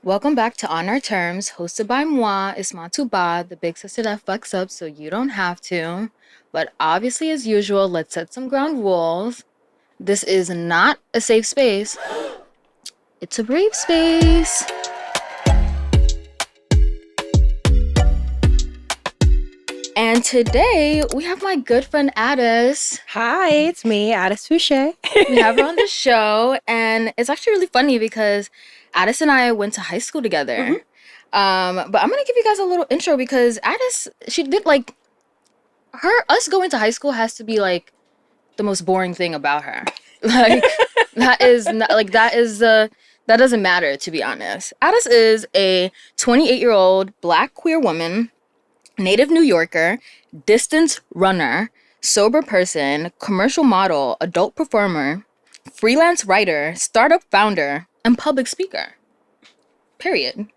Welcome back to On Our Terms, hosted by moi, Ismatou Bah, the big sister that fucks up so you don't have to. But obviously, as usual, let's set some ground rules. This is not a safe space. It's a brave space. And today, we have my good friend Addis. Hi, it's me, Addis Fouché. We have her on the show, and it's actually really funny because Addis and I went to high school together. Mm-hmm. But I'm going to give you guys a little intro because Addis, she did us going to high school has to be the most boring thing about her. That doesn't matter, to be honest. Addis is a 28-year-old black queer woman, native New Yorker, distance runner, sober person, commercial model, adult performer, freelance writer, startup founder, and public speaker. Period.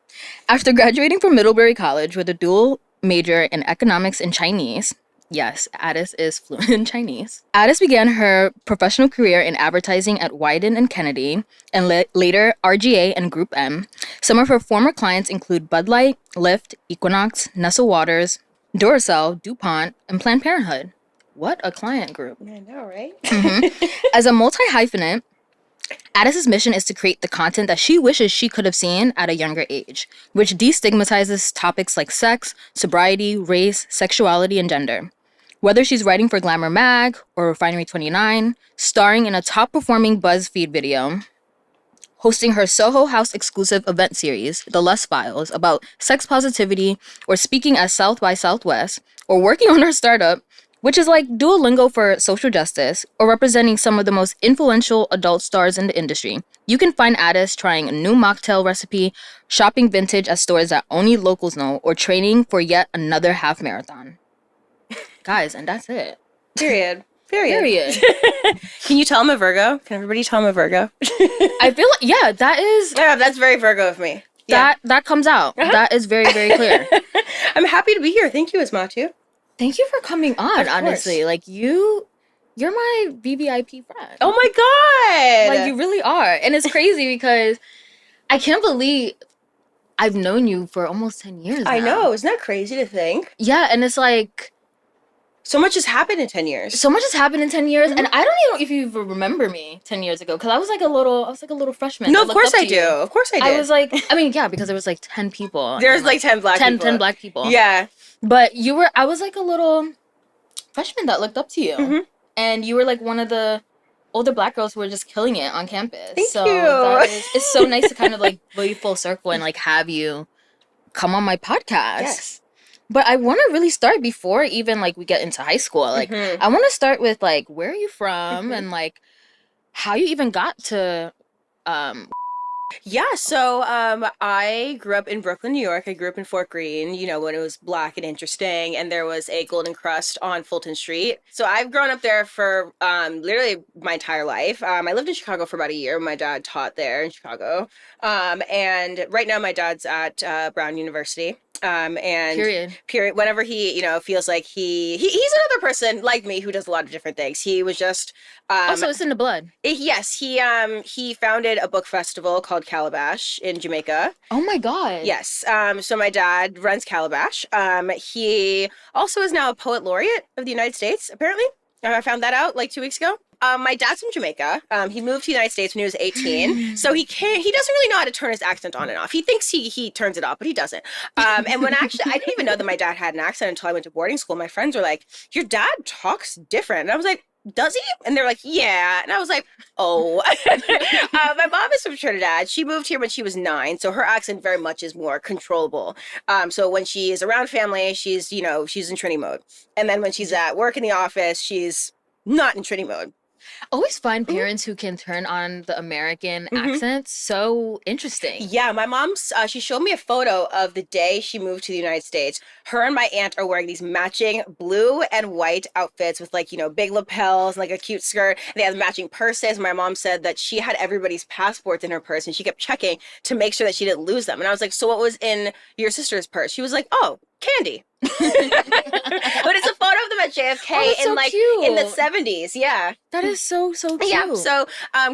After graduating from Middlebury College with a dual major in economics and Chinese, yes, Addis is fluent in Chinese. Addis began her professional career in advertising at Wyden and Kennedy, and later RGA and Group M. Some of her former clients include Bud Light, Lyft, Equinox, Nestle Waters, Duracell, DuPont, and Planned Parenthood. What a client group. I know, right? Mm-hmm. As a multi-hyphenate, Addis's mission is to create the content that she wishes she could have seen at a younger age, which destigmatizes topics like sex, sobriety, race, sexuality, and gender. Whether she's writing for Glamour Mag or Refinery 29, starring in a top-performing BuzzFeed video, hosting her Soho House exclusive event series, The Lust Files, about sex positivity, or speaking at South by Southwest, or working on her startup, which is like Duolingo for social justice, or representing some of the most influential adult stars in the industry. You can find Addis trying a new mocktail recipe, shopping vintage at stores that only locals know, or training for yet another half marathon. Guys, and that's it. Period. Can you tell I'm a Virgo? Can everybody tell I'm a Virgo? I feel like, yeah, that's very Virgo of me. That comes out. Uh-huh. That is very, very clear. I'm happy to be here. Thank you, Ismatou. Thank you for coming on, honestly. You're my VVIP friend. Oh my God. You really are. And it's crazy because I can't believe I've known you for almost 10 years now. I know. Isn't that crazy to think? Yeah, and it's like... So much has happened in 10 years. Mm-hmm. And I don't even know if you even remember me 10 years ago, because I was like a little freshman. No, of course I do. Of course I did. I was like, because there was 10 people. There's 10 black people. 10 black people. Yeah. But I was like a little freshman that looked up to you. Mm-hmm. And you were like one of the older black girls who were just killing it on campus. Thank you. It's so nice to kind of be full circle and have you come on my podcast. Yes. But I want to really start before even we get into high school. Mm-hmm. I want to start with where are you from, mm-hmm. and how you even got to Yeah, so I grew up in Brooklyn, New York. I grew up in Fort Greene, when it was black and interesting, and there was a Golden Crust on Fulton Street. So I've grown up there for literally my entire life. I lived in Chicago for about a year. My dad taught there in Chicago. And right now my dad's at Brown University. And period. Whenever he, feels like he's another person like me who does a lot of different things. He was just also it's in the blood. Yes, he founded a book festival called Calabash in Jamaica. Oh my God. Yes. So my dad runs Calabash. He also is now a poet laureate of the United States. Apparently, I found that out 2 weeks ago. My dad's from Jamaica. He moved to the United States when he was 18. So he doesn't really know how to turn his accent on and off. He thinks he turns it off, but he doesn't. And when actually, I didn't even know that my dad had an accent until I went to boarding school. My friends were like, your dad talks different. And I was like, does he? And they're like, yeah. And I was like, oh. My mom is from Trinidad. She moved here when she was 9. So her accent very much is more controllable. So when she is around family, she's in Trini mode. And then when she's at work in the office, she's not in Trini mode. Always find parents who can turn on the American accent. So interesting. Yeah, my mom's, she showed me a photo of the day she moved to the United States. Her and my aunt are wearing these matching blue and white outfits with big lapels and a cute skirt. They have matching purses. My mom said that she had everybody's passports in her purse and she kept checking to make sure that she didn't lose them. And I was like, so what was in your sister's purse? She was like, oh, candy. But it's a photo of them met JFK that's so in the cute. 70s. Yeah. That is so cute. Yeah, so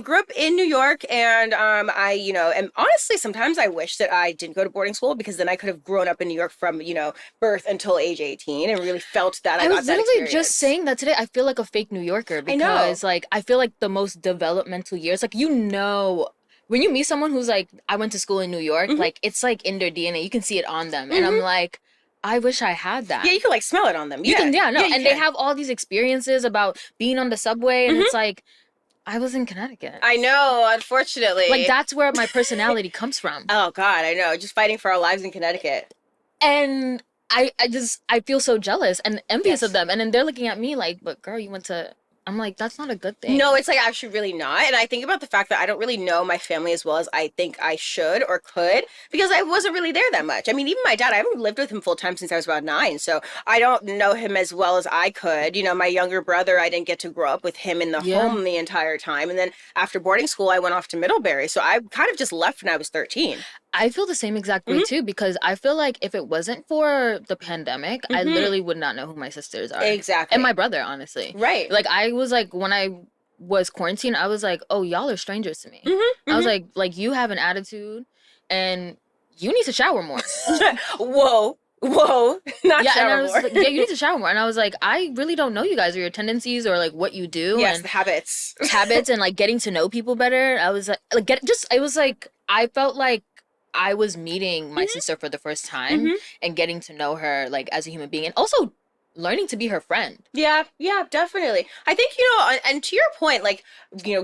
grew up in New York, and I, and honestly, sometimes I wish that I didn't go to boarding school because then I could have grown up in New York from, birth until age 18 and really felt that I got was that literally experience. just saying that today. I feel like a fake New Yorker because, like, I feel like the most developmental years, like, when you meet someone who's like, I went to school in New York, like, it's like in their DNA. You can see it on them. And I'm like, I wish I had that. Yeah, you can like smell it on them. They have all these experiences about being on the subway, and it's like, I was in Connecticut. I know, unfortunately. Like, that's where my personality comes from. Oh, God, I know. Just fighting for our lives in Connecticut. And I feel so jealous and envious of them. And then they're looking at me like, but girl, you went to... I'm like, that's not a good thing. No, it's like actually really not. And I think about the fact that I don't really know my family as well as I think I should or could because I wasn't really there that much. I mean, even my dad, I haven't lived with him full time since I was about 9. So I don't know him as well as I could. My younger brother, I didn't get to grow up with him in the home the entire time. And then after boarding school, I went off to Middlebury. So I kind of just left when I was 13. I feel the same exact way too, because I feel like if it wasn't for the pandemic, I literally would not know who my sisters are. Exactly. And my brother, honestly. Right. Like, I was like, when I was quarantined, I was like, oh, y'all are strangers to me. I was like, you have an attitude and you need to shower more. Whoa. Not shower more. Like, yeah, you need to shower more. And I was like, I really don't know you guys or your tendencies or like what you do. Yes, and the habits. And like getting to know people better. I was I felt like I was meeting my sister for the first time and getting to know her like as a human being and also learning to be her friend. Yeah, definitely. I think, and to your point, like,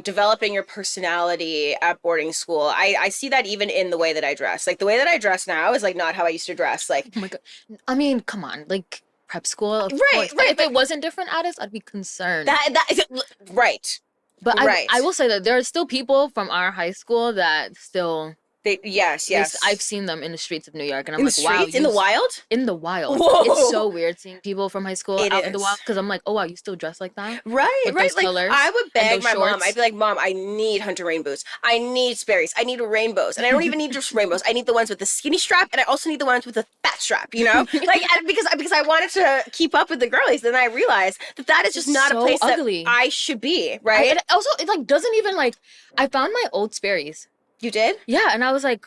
developing your personality at boarding school, I see that even in the way that I dress. Like, the way that I dress now is like not how I used to dress. Like, oh my God. I mean, come on, like prep school, of course. Right. If it wasn't different, Addis, I'd be concerned. That is right. But I will say that there are still people from our high school that still... Yes. I've seen them in the streets of New York, and I'm in like, wow. In the wild? In the wild. Whoa. It's so weird seeing people from high school out in the wild, because I'm like, oh, wow, you still dress like that? Right. Those like, colors I would beg my shorts. mom. I'd be like, Mom, I need Hunter Rain boots. I need Sperry's. I need rainbows. And I don't even need just rainbows. I need the ones with the skinny strap, and I also need the ones with the fat strap, like, because I wanted to keep up with the girlies. Then I realized that is just not so a place ugly. that I should be, right? And also, it like doesn't even like, I found my old Sperry's. You did? Yeah, and I was like,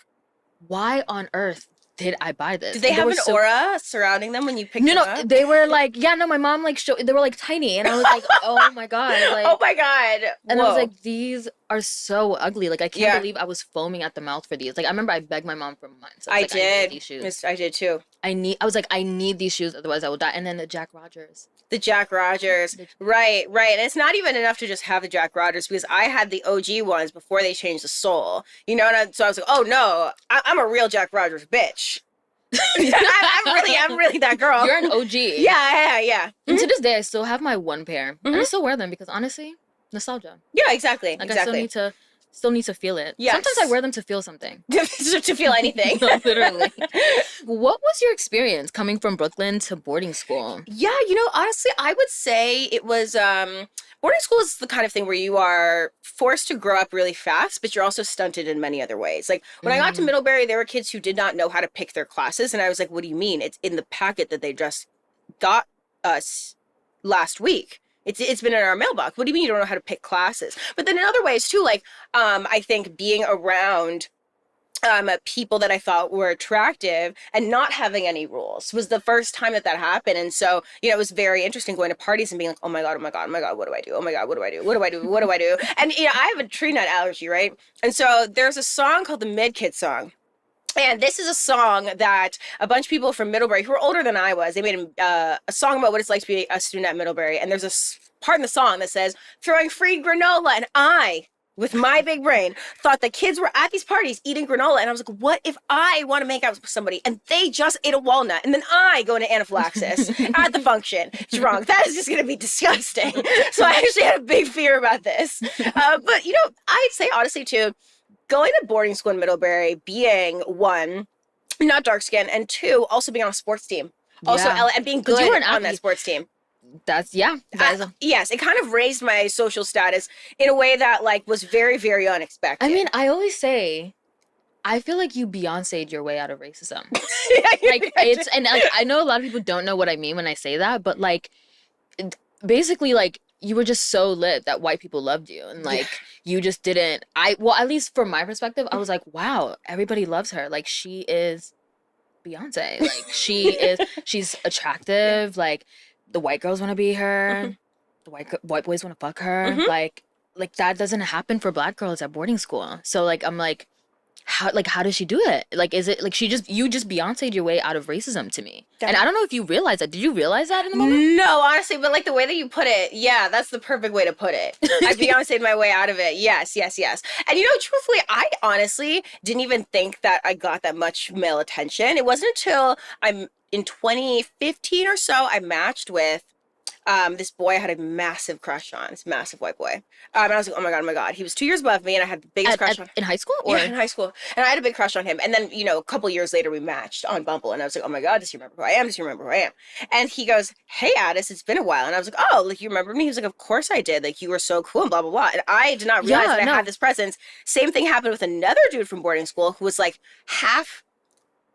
why on earth did I buy this? Did they have an aura surrounding them when you picked them up? No, they were like, my mom like they were like tiny, and I was like, oh my God. Like, oh my God. And I was like, these are so ugly. Like, I can't believe I was foaming at the mouth for these. Like, I remember I begged my mom for months. I did. I need these shoes. I did too. I need these shoes, otherwise I will die. And then the Jack Rogers. Right. And it's not even enough to just have the Jack Rogers, because I had the OG ones before they changed the sole. So I was like, oh no, I'm a real Jack Rogers bitch. I'm really that girl. You're an OG. Yeah. And to this day, I still have my one pair. And I still wear them because honestly, nostalgia. Yeah, exactly. Like, I still need to feel it. Yes. Sometimes I wear them to feel something. To feel anything. Literally. What was your experience coming from Brooklyn to boarding school? Yeah, honestly, I would say it was, boarding school is the kind of thing where you are forced to grow up really fast, but you're also stunted in many other ways. Like, when I got to Middlebury, there were kids who did not know how to pick their classes, and I was like, what do you mean? It's in the packet that they just got us last week. It's been in our mailbox. What do you mean you don't know how to pick classes? But then in other ways too, like, I think being around people that I thought were attractive and not having any rules was the first time that happened. And so, it was very interesting going to parties and being like, oh my God, what do I do? Oh my God, what do I do? And, I have a tree nut allergy, right? And so there's a song called the Mid Kid song. And this is a song that a bunch of people from Middlebury, who were older than I was, they made a song about what it's like to be a student at Middlebury. And there's a part in the song that says, throwing free granola, and I, with my big brain, thought the kids were at these parties eating granola. And I was like, what if I want to make out with somebody and they just ate a walnut and then I go into anaphylaxis at the function? It's wrong. That is just going to be disgusting. So I actually had a big fear about this. But, I'd say honestly too, going to boarding school in Middlebury, being one, not dark skinned, and two, also being on a sports team. Also, and being good on that sports team. Yes, it kind of raised my social status in a way that like was very, very unexpected. I mean, I always say, I feel like you Beyonce'd your way out of racism. Like, I know a lot of people don't know what I mean when I say that, but like, basically, like, you were just so lit that white people loved you. And, like, you just didn't... Well, at least from my perspective, I was like, wow, everybody loves her. Like, she is Beyonce. Like, she's attractive. Like, the white girls want to be her. The white boys want to fuck her. Like, that doesn't happen for black girls at boarding school. So, like, I'm like... How does she do it? Like, is it like you just Beyonce'd your way out of racism to me? And I don't know if you realize that. Did you realize that in the moment? No, honestly, but like the way that you put it, yeah, that's the perfect way to put it. I Beyonce'd my way out of it. Yes. And truthfully, I honestly didn't even think that I got that much male attention. It wasn't until I'm in 2015 or so, I matched with this boy I had a massive crush on, this massive white boy. And I was like, oh my God. He was 2 years above me and I had the biggest crush on him. In high school? Or? Yeah, in high school. And I had a big crush on him. And then, a couple years later, we matched on Bumble. And I was like, oh my God, does he remember who I am? Does he remember who I am? And he goes, hey, Addis, it's been a while. And I was like, oh, like, you remember me? He was like, of course I did. Like, you were so cool and blah, blah, blah. And I did not realize that I had this presence. Same thing happened with another dude from boarding school who was like half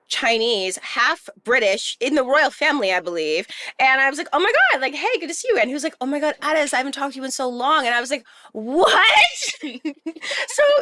Chinese, half British, in the royal family, I believe. And I was like, oh my God, like, hey, good to see you. And he was like, oh my God, Addis, I haven't talked to you in so long. And I was like, what? So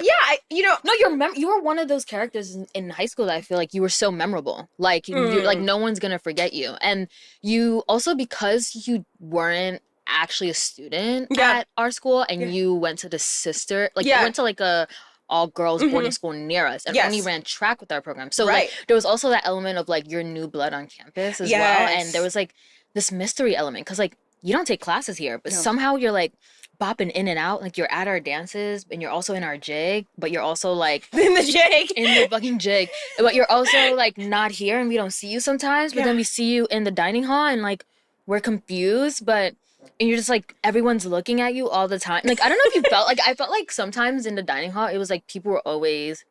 yeah, No, you were one of those characters in high school that I feel like you were so memorable. Like, you're, like, no one's gonna forget you. And you also, because you weren't actually a student at our school and you went to the sister, like, you went to like a all-girls boarding school near us and only ran track with our program. So like there was also that element of like your new blood on campus as well. And there was like this mystery element because like you don't take classes here, but somehow you're like bopping in and out. Like you're at our dances and you're also in our jig, but you're also like in the fucking jig. But you're also like not here and we don't see you sometimes, but then we see you in the dining hall and like we're confused, but and you're just like, everyone's looking at you all the time. Like, I don't know if you felt like, I felt like sometimes in the dining hall, it was like people were always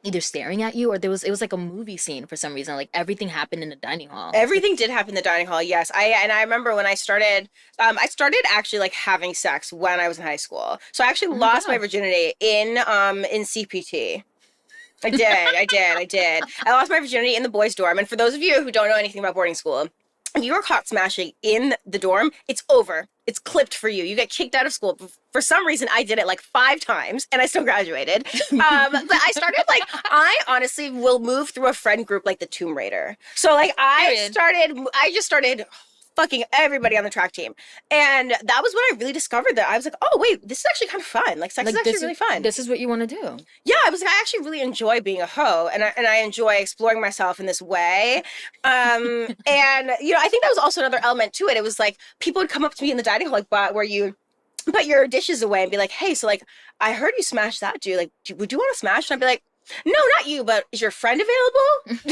either staring at you or it was like a movie scene for some reason. Like everything happened in the dining hall. Everything did happen in the dining hall, yes. I remember when I started actually like having sex when I was in high school. So I actually lost my virginity in CPT. I did. I lost my virginity in the boys' dorm. And for those of you who don't know anything about boarding school, if you were caught smashing in the dorm, it's over. It's clipped for you. You get kicked out of school. For some reason, I did it like 5 times, and I still graduated. But I started like, I honestly will move through a friend group like the Tomb Raider. So like I just started fucking everybody on the track team. And that was when I really discovered that I was like, oh wait, this is actually kind of fun. Like sex is actually really fun. This is what you want to do. Yeah, I was like, I actually really enjoy being a hoe and I enjoy exploring myself in this way. And I think that was also another element to it. It was like people would come up to me in the dining hall like where you put your dishes away and be like, hey, so like I heard you smash that dude. Like, would you want to smash? And I'd be like, no, not you, but is your friend available?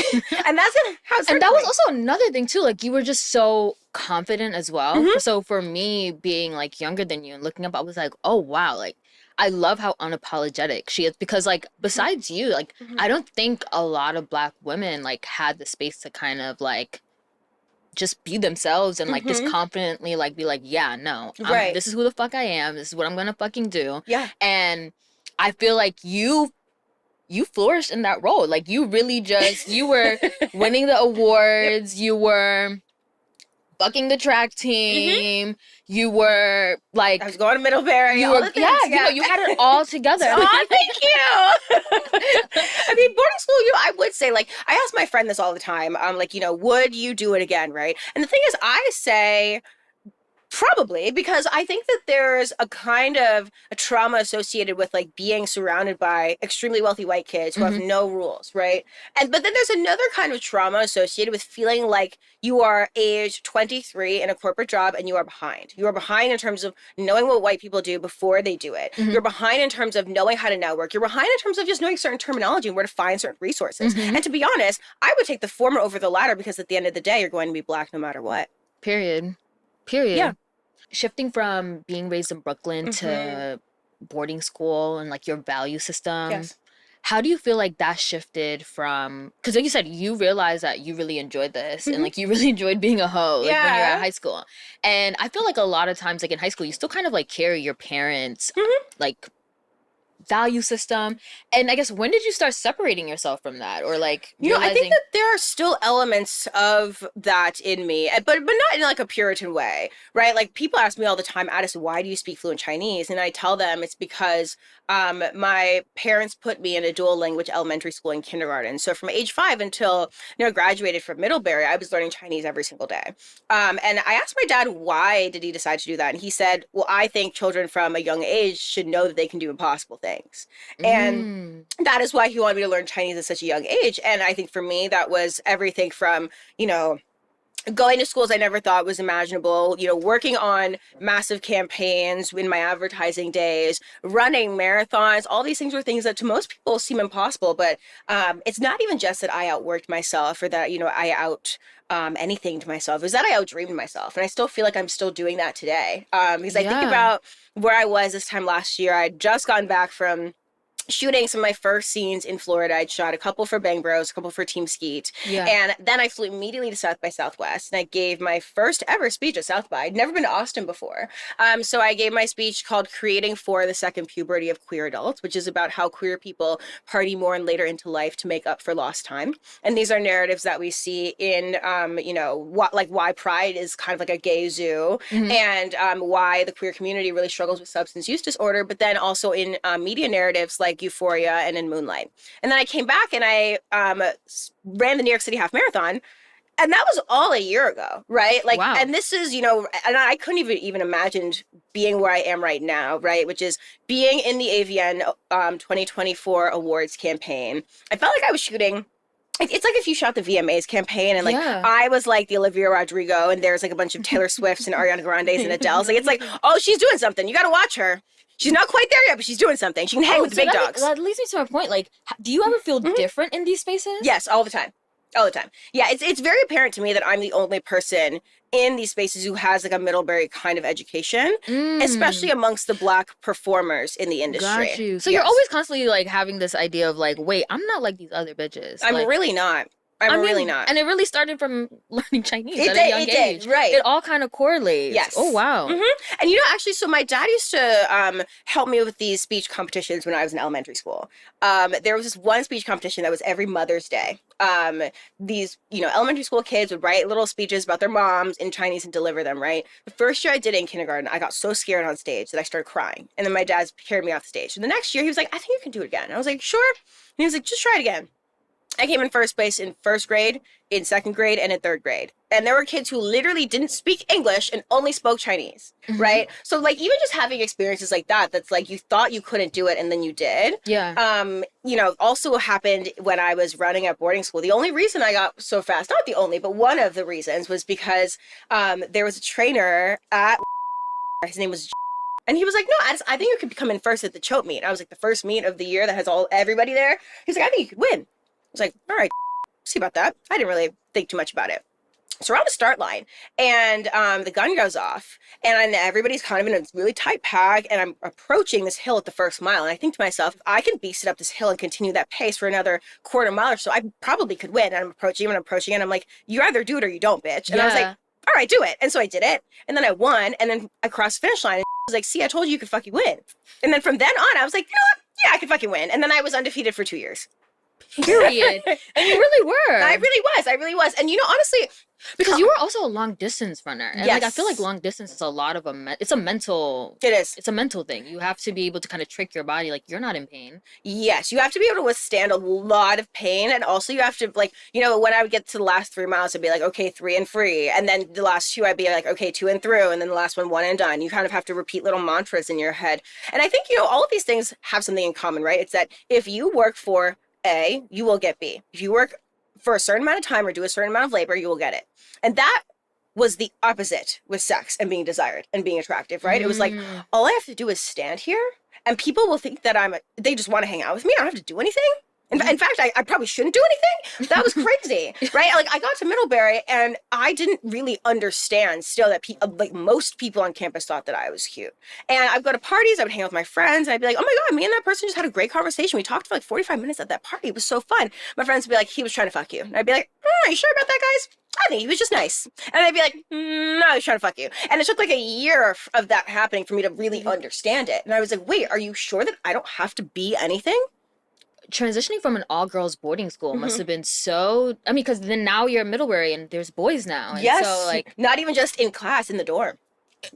And that's how it started. And that was also another thing too. Like you were just so confident as well. So for me being like younger than you and looking up, I was like, oh wow, like I love how unapologetic she is because like besides you, like I don't think a lot of Black women like had the space to kind of like just be themselves and like just confidently like be like, yeah, no, this is who the fuck I am. This is what I'm gonna fucking do. Yeah. And I feel like you flourished in that role. Like you really you were winning the awards. You were bucking the track team. You were like, I was going to Middlebury. You had it all together. Oh, thank you. I mean, boarding school, I would say like, I ask my friend this all the time. Like, would you do it again? Right. And the thing is, I say, probably, because I think that there's a kind of a trauma associated with like being surrounded by extremely wealthy white kids who have no rules, right? But then there's another kind of trauma associated with feeling like you are age 23 in a corporate job and you are behind. You are behind in terms of knowing what white people do before they do it. You're behind in terms of knowing how to network. You're behind in terms of just knowing certain terminology and where to find certain resources. And to be honest, I would take the former over the latter because at the end of the day, you're going to be Black no matter what. Period. Yeah. Shifting from being raised in Brooklyn to boarding school and like your value system, how do you feel like that shifted from, because like you said, you realized that you really enjoyed this and like you really enjoyed being a hoe like when you're at high school. And I feel like a lot of times like in high school, you still kind of like carry your parents' like value system. And I guess, when did you start separating yourself from that, or like I think realizing? that there are still elements of that in me, but not in like a Puritan way, right? Like people ask me all the time, Addis, why do you speak fluent Chinese? And I tell them it's because my parents put me in a dual language elementary school and kindergarten. So from age 5 until graduated from Middlebury, I was learning Chinese every single day. And I asked my dad why did he decide to do that, and he said, "Well, I think children from a young age should know that they can do impossible things." And that is why he wanted me to learn Chinese at such a young age. And I think for me, that was everything from, going to schools I never thought was imaginable, working on massive campaigns in my advertising days, running marathons. All these things were things that to most people seem impossible. But it's not even just that I outworked myself or that, I anything to myself. It was that I outdreamed myself. And I still feel like I'm still doing that today. Because I think about where I was this time last year. I'd just gotten back from shooting some of my first scenes in Florida. I'd shot a couple for Bang Bros, a couple for Team Skeet. Yeah. And then I flew immediately to South by Southwest, and I gave my first ever speech at South by. I'd never been to Austin before. So I gave my speech called Creating for the Second Puberty of Queer Adults, which is about how queer people party more and later into life to make up for lost time. And these are narratives that we see in, why Pride is kind of like a gay zoo, and why the queer community really struggles with substance use disorder, but then also in media narratives like Euphoria and in Moonlight. And then I came back and I ran the New York City Half Marathon. And that was all a year ago, right? Like, wow. And this is, and I couldn't even imagine being where I am right now, right? Which is being in the AVN 2024 awards campaign. I felt like I was shooting. It's like if you shot the VMAs campaign and I was like the Olivia Rodrigo and there's like a bunch of Taylor Swifts and Ariana Grandes and Adele's. Like, it's like, oh, she's doing something. You got to watch her. She's not quite there yet, but she's doing something. She can hang with the big dogs. That leads me to my point. Like, do you ever feel different in these spaces? Yes, all the time. All the time. Yeah, it's very apparent to me that I'm the only person in these spaces who has like a Middlebury kind of education, especially amongst the Black performers in the industry. Got you. So you're always constantly like having this idea of like, wait, I'm not like these other bitches. I'm really not. I'm really not. And it really started from learning Chinese at a young age. Right. It all kind of correlates. Yes. Oh, wow. And actually, so my dad used to help me with these speech competitions when I was in elementary school. There was this one speech competition that was every Mother's Day. These, elementary school kids would write little speeches about their moms in Chinese and deliver them, right? The first year I did it in kindergarten, I got so scared on stage that I started crying. And then my dad carried me off the stage. And the next year, he was like, I think you can do it again. And I was like, sure. And he was like, just try it again. I came in first place in first grade, in second grade, and in third grade. And there were kids who literally didn't speak English and only spoke Chinese, right? So, like, even just having experiences like that, that's like you thought you couldn't do it and then you did. Yeah. Also happened when I was running at boarding school. The only reason I got so fast, not the only, but one of the reasons was because there was a trainer at, his name was, and he was like, no, I think you could come in first at the chote meet. I was like, the first meet of the year that has everybody there. He's like, I think you could win. I was like, all right, see about that. I didn't really think too much about it. So we're on the start line, and the gun goes off, and everybody's kind of in a really tight pack, and I'm approaching this hill at the first mile, and I think to myself, if I can beast it up this hill and continue that pace for another quarter mile or so, I probably could win. And I'm approaching, and I'm like, you either do it or you don't, bitch. And I was like, all right, do it. And so I did it, and then I won, and then I crossed the finish line, and I was like, see, I told you could fucking win. And then from then on, I was like, you know what? Yeah, I could fucking win. And then I was undefeated for 2 years. Period. And you really were. I really was. And honestly, because you were also a long distance runner. And I feel like long distance is a lot of it's a mental. It is. It's a mental thing. You have to be able to kind of trick your body. Like, you're not in pain. Yes. You have to be able to withstand a lot of pain. And also you have to, like, when I would get to the last 3 miles, I'd be like, okay, 3 and free. And then the last 2, I'd be like, okay, 2 and through. And then the last one and done. You kind of have to repeat little mantras in your head. And I think, all of these things have something in common, right? It's that if you work for A, you will get B. If you work for a certain amount of time or do a certain amount of labor, you will get it. And that was the opposite with sex and being desired and being attractive, right? It was like, all I have to do is stand here and people will think that they just want to hang out with me. I don't have to do anything. In fact, I probably shouldn't do anything. That was crazy, right? Like, I got to Middlebury and I didn't really understand still that most people on campus thought that I was cute. And I'd go to parties, I would hang out with my friends, and I'd be like, oh my God, me and that person just had a great conversation. We talked for like 45 minutes at that party. It was so fun. My friends would be like, he was trying to fuck you. And I'd be like, you sure about that, guys? I think he was just nice. And I'd be like, no, he's trying to fuck you. And it took like a year of that happening for me to really understand it. And I was like, wait, are you sure that I don't have to be anything? Transitioning from an all-girls boarding school must have been so... I mean, because then now you're Middlebury and there's boys now. And Yes. So, like... Not even just in class, in the dorm.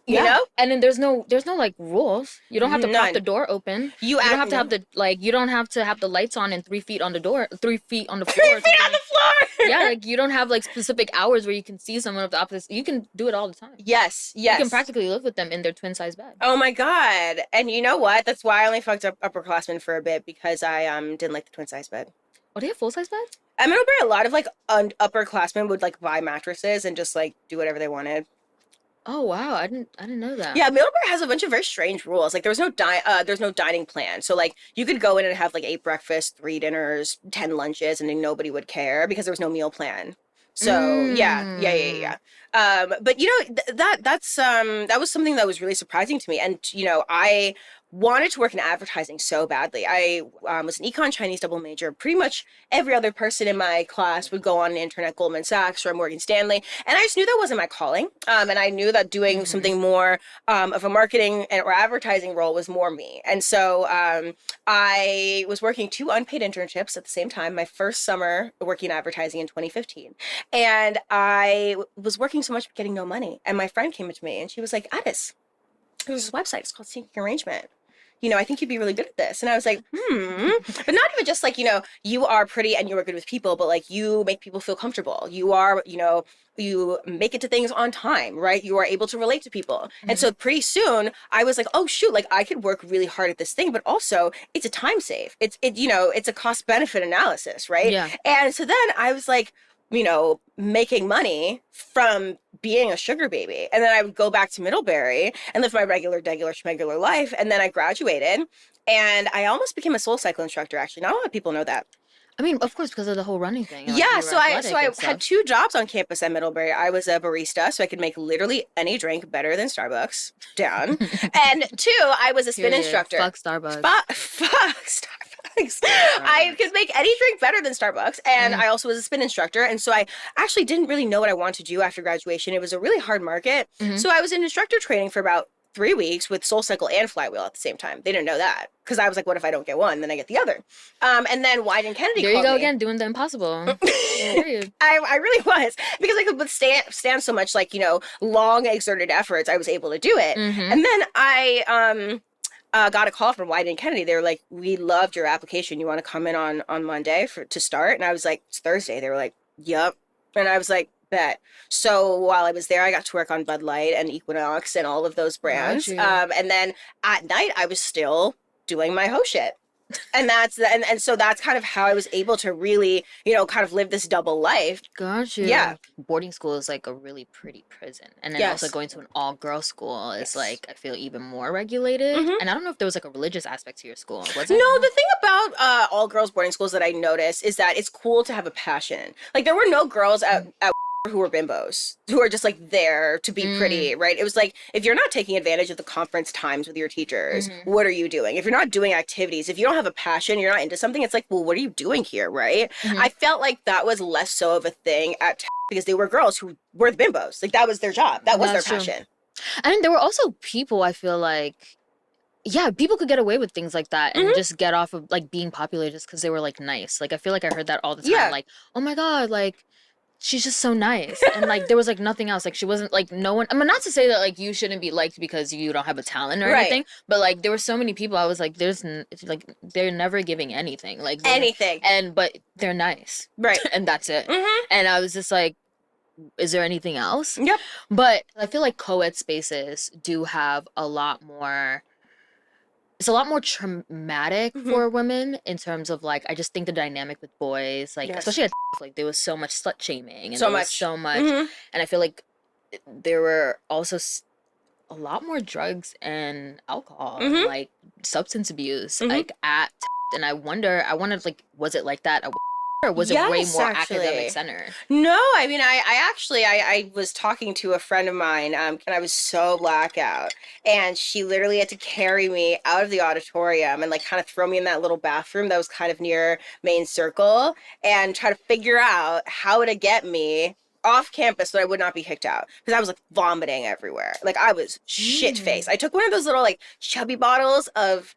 You know? And then there's no like rules. You don't have to prop None. the door open. You don't have to have the you don't have to have the lights on and 3 feet on the door, 3 feet on the floor. 3 feet on the floor. Yeah, like you don't have like specific hours where you can see someone of the opposite. You can do it all the time. Yes. You can practically live with them in their twin size bed. Oh my God. And you know what? That's why I only fucked up upperclassmen for a bit, because I didn't like the twin size bed. Oh, they have full size beds? At Middlebury, a lot of like upperclassmen would like buy mattresses and just like do whatever they wanted. Oh wow, I didn't know that. Yeah, Middlebury has a bunch of very strange rules. Like there's no dining plan. So like you could go in and have like 8 breakfasts, 3 dinners, 10 lunches, and then nobody would care because there was no meal plan. So yeah. But you know that was something that was really surprising to me. And you know, I wanted to work in advertising so badly. I was an econ Chinese double major. Pretty much every other person in my class would go on an intern at Goldman Sachs or Morgan Stanley, and I just knew that wasn't my calling. And I knew that doing something more of a marketing or advertising role was more me. And so I was working 2 unpaid internships at the same time. My first summer working in advertising in 2015, and I was working so much getting no money. And my friend came up to me and she was like, "Addis, there's this website. It's called Seeking Arrangement. You know, I think you'd be really good at this." And I was like, But not even just like, you know, you are pretty and you are good with people, but like you make people feel comfortable. You are, you know, you make it to things on time, right? You are able to relate to people. And so pretty soon I was like, oh shoot, like I could work really hard at this thing, but also it's a time save. You know, it's a cost benefit analysis, right? Yeah. And so then I was like, you know, making money from being a sugar baby. And then I would go back to Middlebury and live my regular schmegular life. And then I graduated and I almost became a soul cycle instructor, actually. Not a lot of people know that. I mean, of course, because of the whole running thing. Like, yeah, so I had 2 jobs on campus at Middlebury. I was a barista, so I could make literally any drink better than Starbucks. Down. And 2, I was a spin instructor. Fuck Starbucks. Fuck Starbucks. I could make any drink better than Starbucks, and I also was a spin instructor, and so I actually didn't really know what I wanted to do after graduation. It was a really hard market, so I was in instructor training for about 3 weeks with SoulCycle and Flywheel at the same time. They didn't know that, because I was like, what if I don't get one, then I get the other? And then Wyden Kennedy there you called go me. again, doing the impossible. I really was, because I could withstand so much, like, you know, long exerted efforts. I was able to do it. And then I got a call from Wyden Kennedy. They were like, we loved your application. You want to come in on Monday to start? And I was like, it's Thursday. They were like, yep. And I was like, bet. So while I was there, I got to work on Bud Light and Equinox and all of those brands. And then at night, I was still doing my hoe shit. And so that's kind of how I was able to really, you know, kind of live this double life. Got you. Yeah. Boarding school is like a really pretty prison. And then also going to an all-girls school is like, I feel even more regulated. And I don't know if there was like a religious aspect to your school. Was it? No, the thing about all-girls boarding schools that I noticed is that it's cool to have a passion. Like, there were no girls at who were bimbos, who are just like there to be pretty, right? It was like, if you're not taking advantage of the conference times with your teachers, what are you doing? If you're not doing activities, if you don't have a passion, you're not into something, it's like, well, what are you doing here, right? I felt like that was less so of a thing at because they were girls who were the bimbos. Like, that was their job. That was their passion. I mean, there were also people, I feel like, yeah, people could get away with things like that and just get off of like being popular just because they were like nice. Like, I feel like I heard that all the time. Like, oh my God, like, she's just so nice. And like there was like nothing else. Like she wasn't like no one. I mean, not to say that like you shouldn't be liked because you don't have a talent or anything, but like there were so many people I was like, like they're never giving anything. Like anything. But they're nice. Right. And that's it. And I was just like, is there anything else? Yep. But I feel like co-ed spaces do have a lot more. It's a lot more traumatic for women in terms of like, I just think the dynamic with boys, like especially at like there was so much slut shaming and so much, and I feel like there were also a lot more drugs and alcohol, and, like substance abuse, like at, and I wondered like, was it like that at or was it way Yes, more actually. academic center? No, I mean, I was talking to a friend of mine, and I was so blackout, and she literally had to carry me out of the auditorium and like kind of throw me in that little bathroom that was kind of near main circle and try to figure out how to get me off campus so I would not be kicked out because I was like vomiting everywhere. Like I was shit faced. I took one of those little like chubby bottles of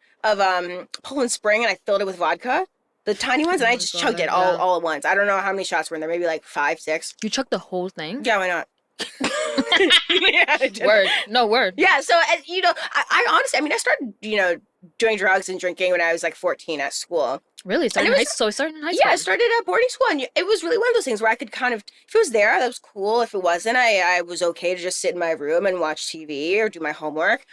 Poland Spring and I filled it with vodka. The tiny ones, and I just chugged it all at once. I don't know how many shots were in there. Maybe like 5, 6. You chugged the whole thing? Yeah, why not? Yeah, I did. Word. No, word. Yeah, so, you know, I honestly, I mean, I started, you know, doing drugs and drinking when I was like 14 at school. Really? So it started in high school? Yeah, I started at boarding school, and it was really one of those things where I could kind of, if it was there, that was cool. If it wasn't, I was okay to just sit in my room and watch TV or do my homework.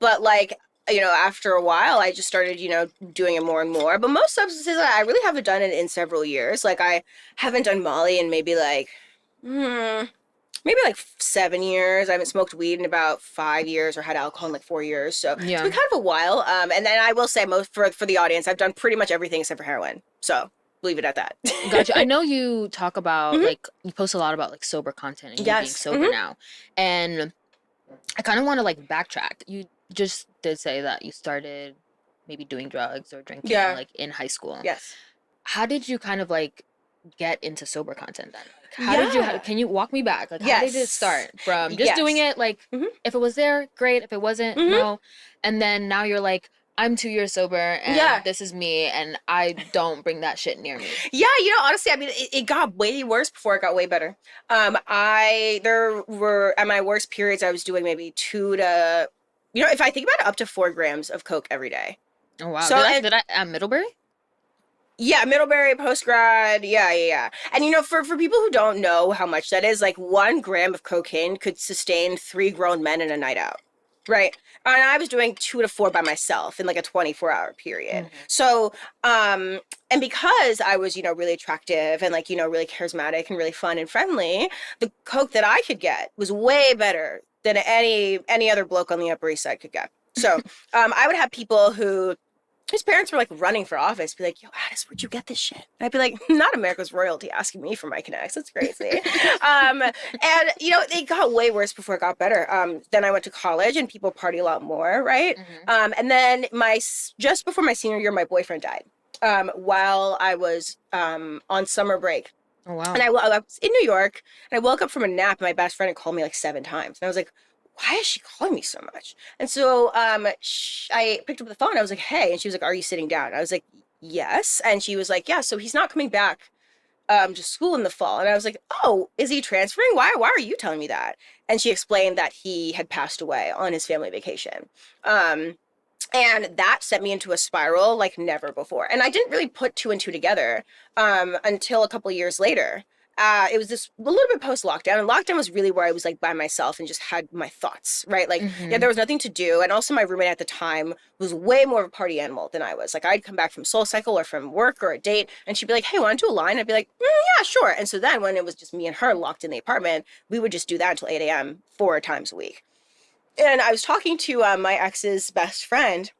But like, you know, after a while, I just started, you know, doing it more and more. But most substances, I really haven't done it in several years. Like, I haven't done Molly in maybe like 7 years. I haven't smoked weed in about 5 years or had alcohol in like 4 years. So it's been kind of a while. And then I will say most for the audience, I've done pretty much everything except for heroin. So leave it at that. Gotcha. I know you talk about like you post a lot about like sober content and you being sober now. And I kind of want to like backtrack. You just did say that you started maybe doing drugs or drinking like in high school. Yes. How did you kind of like get into sober content then? How did you, can you walk me back? Like, how did it start from just doing it? Like, if it was there, great. If it wasn't, no. And then now you're like, I'm 2 years sober and this is me and I don't bring that shit near me. Yeah, you know, honestly, I mean, it got way worse before it got way better. There were, at my worst periods, I was doing maybe 2 to, you know, if I think about it, up to 4 grams of Coke every day. Oh, wow. So did I at Middlebury? Yeah, Middlebury, post-grad, yeah. And, you know, for people who don't know how much that is, like 1 gram of cocaine could sustain 3 grown men in a night out, right? And I was doing 2 to 4 by myself in like a 24-hour period. So, and because I was, you know, really attractive and like, you know, really charismatic and really fun and friendly, the Coke that I could get was way better than any other bloke on the Upper East Side could get. So, I would have people whose parents were like running for office, be like, yo, Addis, where'd you get this shit? And I'd be like, not America's royalty asking me for my connects. That's crazy. And, you know, it got way worse before it got better. Then I went to college and people party a lot more, right? And then just before my senior year, my boyfriend died while I was on summer break. Oh, wow. And I was in New York and I woke up from a nap and my best friend had called me like 7 times. And I was like, why is she calling me so much? And so I picked up the phone. I was like, hey. And she was like, are you sitting down? I was like, yes. And she was like, yeah, so he's not coming back to school in the fall. And I was like, oh, is he transferring? Why are you telling me that? And she explained that he had passed away on his family vacation. And that sent me into a spiral like never before. And I didn't really put 2 and 2 together until a couple of years later. It was a little bit post-lockdown, and lockdown was really where I was like by myself and just had my thoughts, right? Like, yeah, there was nothing to do. And also my roommate at the time was way more of a party animal than I was. Like, I'd come back from Soul Cycle or from work or a date, and she'd be like, hey, want to do a line? I'd be like, yeah, sure. And so then when it was just me and her locked in the apartment, we would just do that until 8 a.m. 4 times a week. And I was talking to my ex's best friend,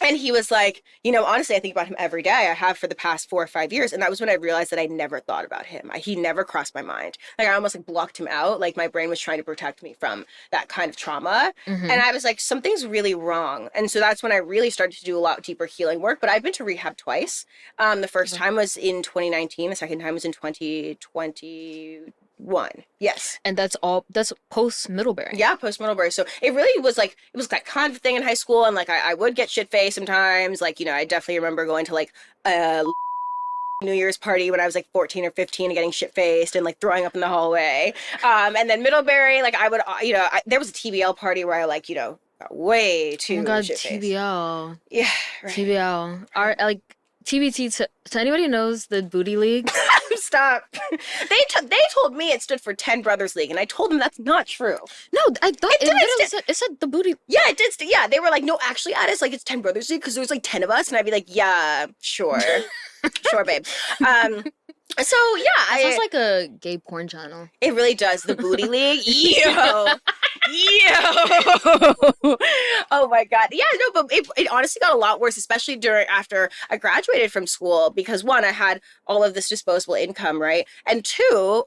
and he was like, you know, honestly, I think about him every day. I have for the past 4 or 5 years. And that was when I realized that I never thought about him. He never crossed my mind. Like, I almost like blocked him out. Like, my brain was trying to protect me from that kind of trauma. And I was like, something's really wrong. And so that's when I really started to do a lot deeper healing work. But I've been to rehab twice. The first time was in 2019. The second time was in 2021. Yes. And that's post Middlebury. Yeah, post Middlebury. So it really was like, it was that kind of thing in high school. And like, I would get shit faced sometimes. Like, you know, I definitely remember going to like a New Year's party when I was like 14 or 15 and getting shit faced and like throwing up in the hallway. And then Middlebury, like I would, you know, there was a TBL party where I like, you know, got way too shit faced. TBL. Yeah. Right. TBL. Like TBT, to anybody who knows the Booty League. Stop. They told me it stood for 10 Brothers League, and I told them that's not true. No, I thought it said the Booty. Yeah, it did. Yeah, they were like, no, actually, Addis, like, it's 10 Brothers League because there's like 10 of us, and I'd be like, yeah, sure. Sure, babe. So yeah, It sounds like a gay porn channel. It really does. The Booty League. Yo. Oh my God. Yeah, no, but it honestly got a lot worse, especially after I graduated from school, because one, I had all of this disposable income, right? And two,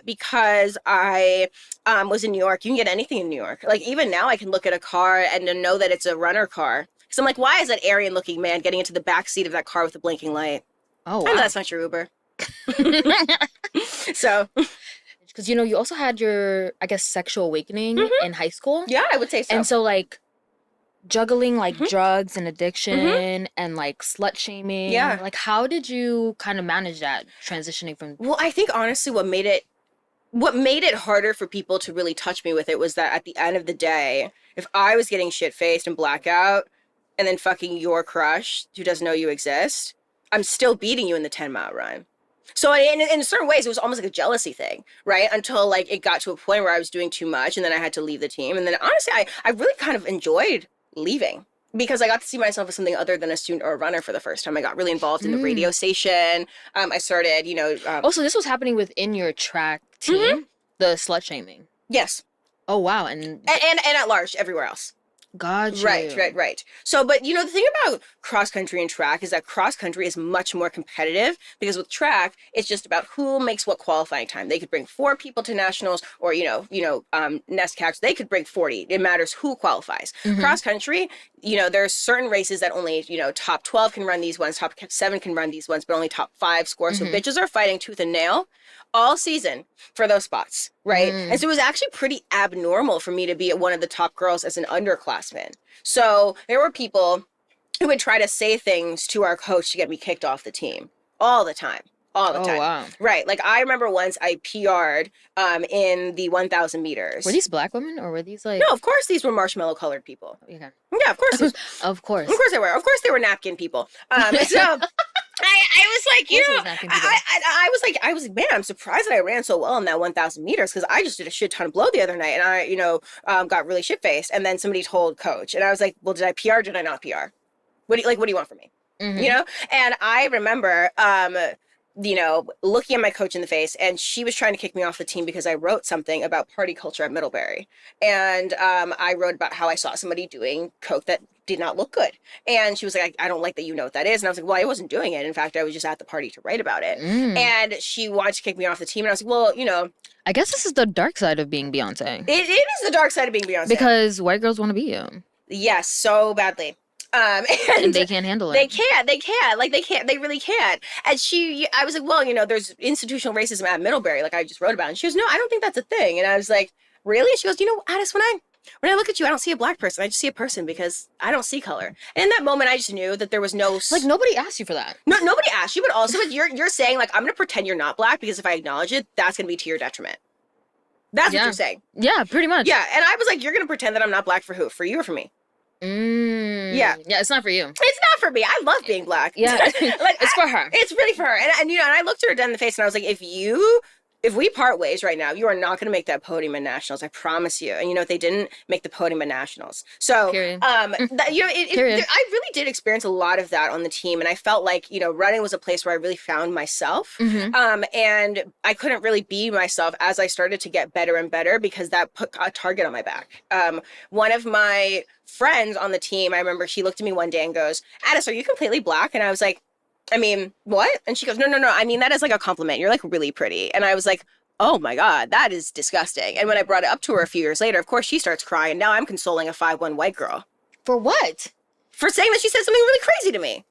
because I was in New York. You can get anything in New York. Like even now I can look at a car and to know that it's a runner car. So I'm like, why is that Aryan looking man getting into the back seat of that car with a blinking light? Oh, wow. And that's not your Uber. So, because you also had your, I guess, sexual awakening in high school. Yeah, I would say so. And so like juggling like drugs and addiction and like slut shaming. Yeah. Like how did you kind of manage that transitioning from? Well, I think honestly what made it harder for people to really touch me with it was that at the end of the day, if I was getting shit-faced and blackout and then fucking your crush who doesn't know you exist, I'm still beating you in the 10-mile run. So in certain ways, it was almost like a jealousy thing, right? Until like it got to a point where I was doing too much and then I had to leave the team. And then honestly, I really kind of enjoyed leaving because I got to see myself as something other than a student or a runner for the first time. I got really involved in the radio station. I started, So this was happening within your track team, the slut shaming. Yes. Oh, wow. And at large, everywhere else. Gotcha. Right. So, but the thing about cross country and track is that cross country is much more competitive because with track, it's just about who makes what qualifying time. They could bring 4 people to nationals or, NESCACs, they could bring 40. It matters who qualifies. Cross country, there are certain races that only, top 12 can run these ones, top 7 can run these ones, but only top 5 score. So bitches are fighting tooth and nail all season for those spots, right? And so it was actually pretty abnormal for me to be one of the top girls as an underclassman. So there were people who would try to say things to our coach to get me kicked off the team all the time. Oh, wow. Right. Like I remember once I PR'd in the 1,000 meters. Were these black women or were these like... No, of course these were marshmallow colored people. Okay. Yeah, of course. Of course. Of course they were. Of course they were napkin people. So... I was like, I was like, man, I'm surprised that I ran so well in that 1,000 meters because I just did a shit ton of blow the other night and I, got really shit faced. And then somebody told coach and I was like, well, did I PR? Did I not PR? What do you want from me? And I remember, looking at my coach in the face and she was trying to kick me off the team because I wrote something about party culture at Middlebury. And I wrote about how I saw somebody doing coke that did not look good. And she was like, I don't like that you know what that is. And I was like, well, I wasn't doing it. In fact, I was just at the party to write about it. And she wanted to kick me off the team. And I was like, well, I guess this is the dark side of being Beyonce. It is the dark side of being Beyonce. Because white girls want to be you. Yes, so badly. And they can't handle it. They can't. They really can't. And I was like, well, there's institutional racism at Middlebury, like I just wrote about. And she goes, no, I don't think that's a thing. And I was like, really? And she goes, Addis, when I look at you, I don't see a black person. I just see a person because I don't see color. And in that moment, I just knew that there was no... Like, nobody asked you for that. No, nobody asked you, but also you're saying, like, I'm going to pretend you're not black because if I acknowledge it, that's going to be to your detriment. That's what you're saying. Yeah, pretty much. Yeah, and I was like, you're going to pretend that I'm not black for who? For you or for me? Yeah, it's not for you. It's not for me. I love being black. Yeah, it's for her. It's really for her. And I looked her dead in the face and I was like, if we part ways right now, you are not going to make that podium at nationals. I promise you. And they didn't make the podium at nationals. So, Period. I really did experience a lot of that on the team. And I felt like, running was a place where I really found myself. And I couldn't really be myself as I started to get better and better because that put a target on my back. One of my friends on the team, I remember she looked at me one day and goes, Addis, are you completely black? And I was like, I mean, what? And she goes, no. I mean, that is like a compliment. You're like really pretty. And I was like, oh my God, that is disgusting. And when I brought it up to her a few years later, of course, she starts crying. And now I'm consoling a 5'1" white girl. For what? For saying that she said something really crazy to me.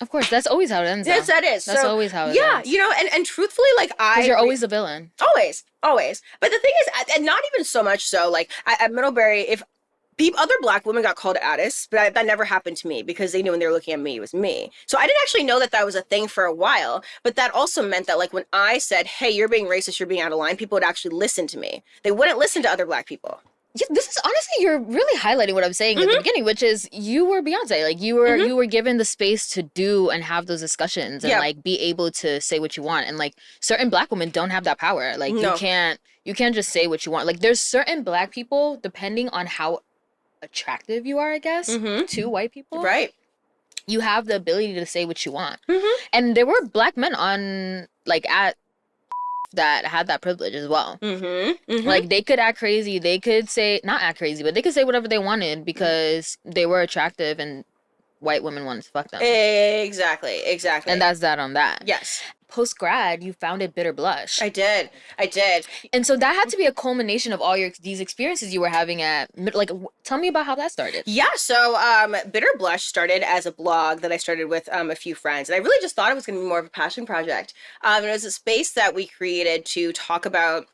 Of course, that's always how it ends. Yes, that is. That's always how it ends. Yeah, and truthfully, like because you're always the villain. Always. But the thing is, and not even so much so, like at Middlebury, if other black women got called Addis, but that never happened to me because they knew when they were looking at me, it was me. So I didn't actually know that was a thing for a while, but that also meant that like when I said, hey, you're being racist, you're being out of line, people would actually listen to me. They wouldn't listen to other black people. Yeah, this is honestly, you're really highlighting what I'm saying at the beginning, which is you were Beyonce. Like you were given the space to do and have those discussions and like be able to say what you want. And like certain black women don't have that power. Like you can't just say what you want. Like there's certain black people, depending on how attractive you are, I guess, to white people. Right. You have the ability to say what you want. And there were black men on like at that had that privilege as well. Mm-hmm. Mm-hmm. Like, they could act crazy. They could say, not act crazy, but they could say whatever they wanted because they were attractive and white women wanted to fuck them. Exactly. And that's that on that. Yes. Post-grad, you founded Bitter Blush. I did. And so that had to be a culmination of all these experiences you were having tell me about how that started. Yeah, so Bitter Blush started as a blog that I started with a few friends. And I really just thought it was going to be more of a passion project. It was a space that we created to talk about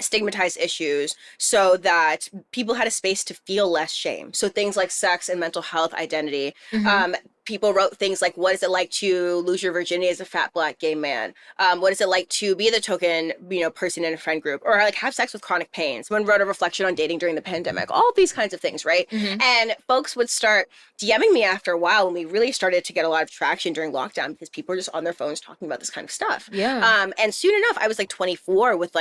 stigmatized issues so that people had a space to feel less shame. So things like sex and mental health identity. People wrote things like, what is it like to lose your virginity as a fat black gay man? What is it like to be the token, person in a friend group, or like have sex with chronic pain? Someone wrote a reflection on dating during the pandemic, all of these kinds of things, right? And folks would start DMing me after a while when we really started to get a lot of traction during lockdown because people were just on their phones talking about this kind of stuff. Yeah. And soon enough, I was like 24 with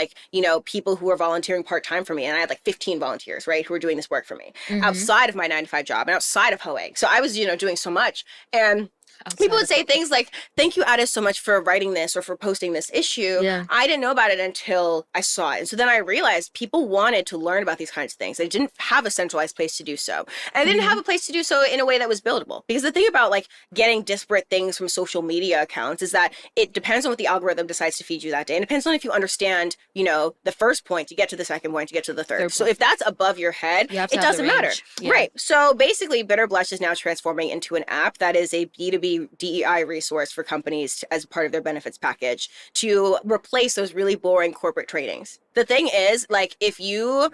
people who were volunteering part-time for me. And I had like 15 volunteers, right, who were doing this work for me outside of my 9-to-5 job and outside of hoeing. So I was, doing so much. And people would say things like, thank you, Addis, so much for writing this or for posting this issue. Yeah. I didn't know about it until I saw it. And so then I realized people wanted to learn about these kinds of things. They didn't have a centralized place to do so. And they didn't have a place to do so in a way that was buildable. Because the thing about getting disparate things from social media accounts is that it depends on what the algorithm decides to feed you that day. And it depends on if you understand, the first point to get to the second point to get to the third. So if that's above your head, it doesn't matter. Yeah. Right. So basically, Bitter Blush is now transforming into an app that is a B2B DEI resource for companies as part of their benefits package to replace those really boring corporate trainings. The thing is, if you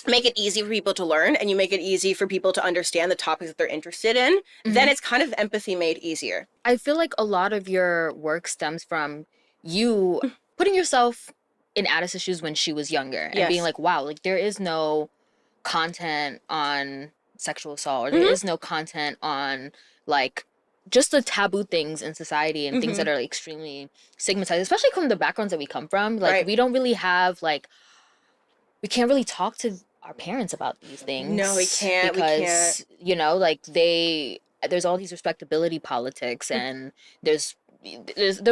make it easy for people to learn and you make it easy for people to understand the topics that they're interested in, then it's kind of empathy made easier. I feel like a lot of your work stems from you putting yourself in Addis's shoes when she was younger and being like, wow, there is no content on sexual assault or there is no content on just the taboo things in society and things that are extremely stigmatized, especially from the backgrounds that we come from. We don't really have we can't really talk to our parents about these things. No, we can't. Because, there's all these respectability politics and there's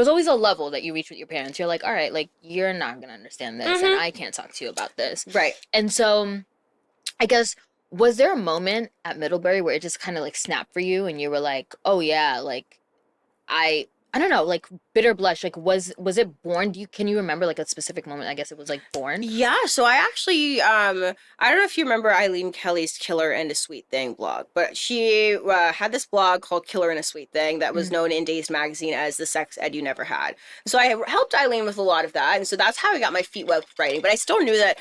always a level that you reach with your parents. You're like, all right, you're not going to understand this and I can't talk to you about this. Right. And so I guess, was there a moment at Middlebury where it just kind of snapped for you and you were like, oh yeah, I don't know, Bitter Blush, was it born? Can you remember a specific moment? I guess it was born. Yeah. So I actually, I don't know if you remember Eileen Kelly's Killer and a Sweet Thing blog, but she had this blog called Killer and a Sweet Thing that was known in Dazed magazine as the sex ed you never had. So I helped Eileen with a lot of that. And so that's how I got my feet wet with writing. But I still knew that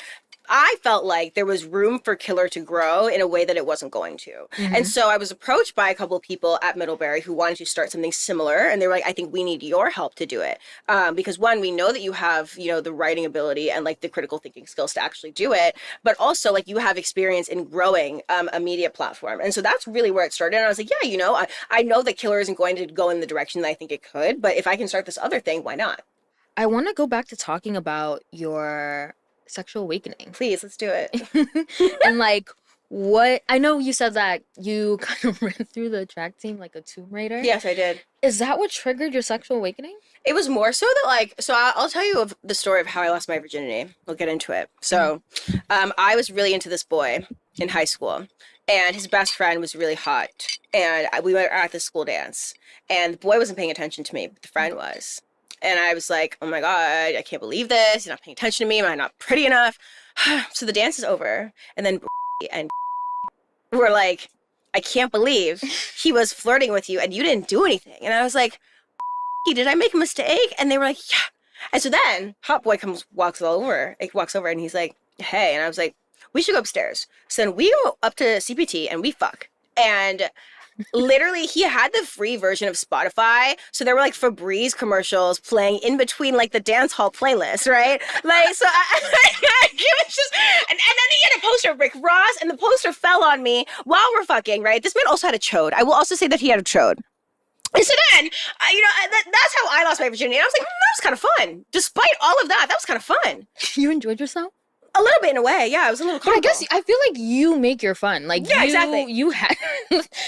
I felt like there was room for Killer to grow in a way that it wasn't going to. And so I was approached by a couple of people at Middlebury who wanted to start something similar. And they were like, I think we need your help to do it. Because one, we know that you have, the writing ability and the critical thinking skills to actually do it. But also you have experience in growing a media platform. And so that's really where it started. And I was like, yeah, I know that Killer isn't going to go in the direction that I think it could. But if I can start this other thing, why not? I want to go back to talking about your sexual awakening. Please, let's do it. And what, I know you said that you kind of ran through the track team like a Tomb Raider. Yes, I did. Is that what triggered your sexual awakening? It was more so that so I'll tell you of the story of how I lost my virginity. We'll get into it. So I was really into this boy in high school and his best friend was really hot. And we were at the school dance and the boy wasn't paying attention to me, but the friend was. And I was like, oh my God, I can't believe this. You're not paying attention to me. Am I not pretty enough? So the dance is over. And then and were like, I can't believe he was flirting with you and you didn't do anything. And I was like, did I make a mistake? And they were like, yeah. And so then hot boy walks over and he's like, hey. And I was like, we should go upstairs. So then we go up to CPT and we fuck. And literally, he had the free version of Spotify, so there were Febreze commercials playing in between the dance hall playlist, right? So it was just, and then he had a poster of Rick Ross, and the poster fell on me while we're fucking, right? This man also had a chode. I will also say that he had a chode. And so then, that's how I lost my virginity. And I was like, that was kind of fun. Despite all of that, that was kind of fun. You enjoyed yourself? A little bit in a way, yeah. It was a little But I comical. guess I feel like you make your fun. Like, Yeah, you, exactly. you had,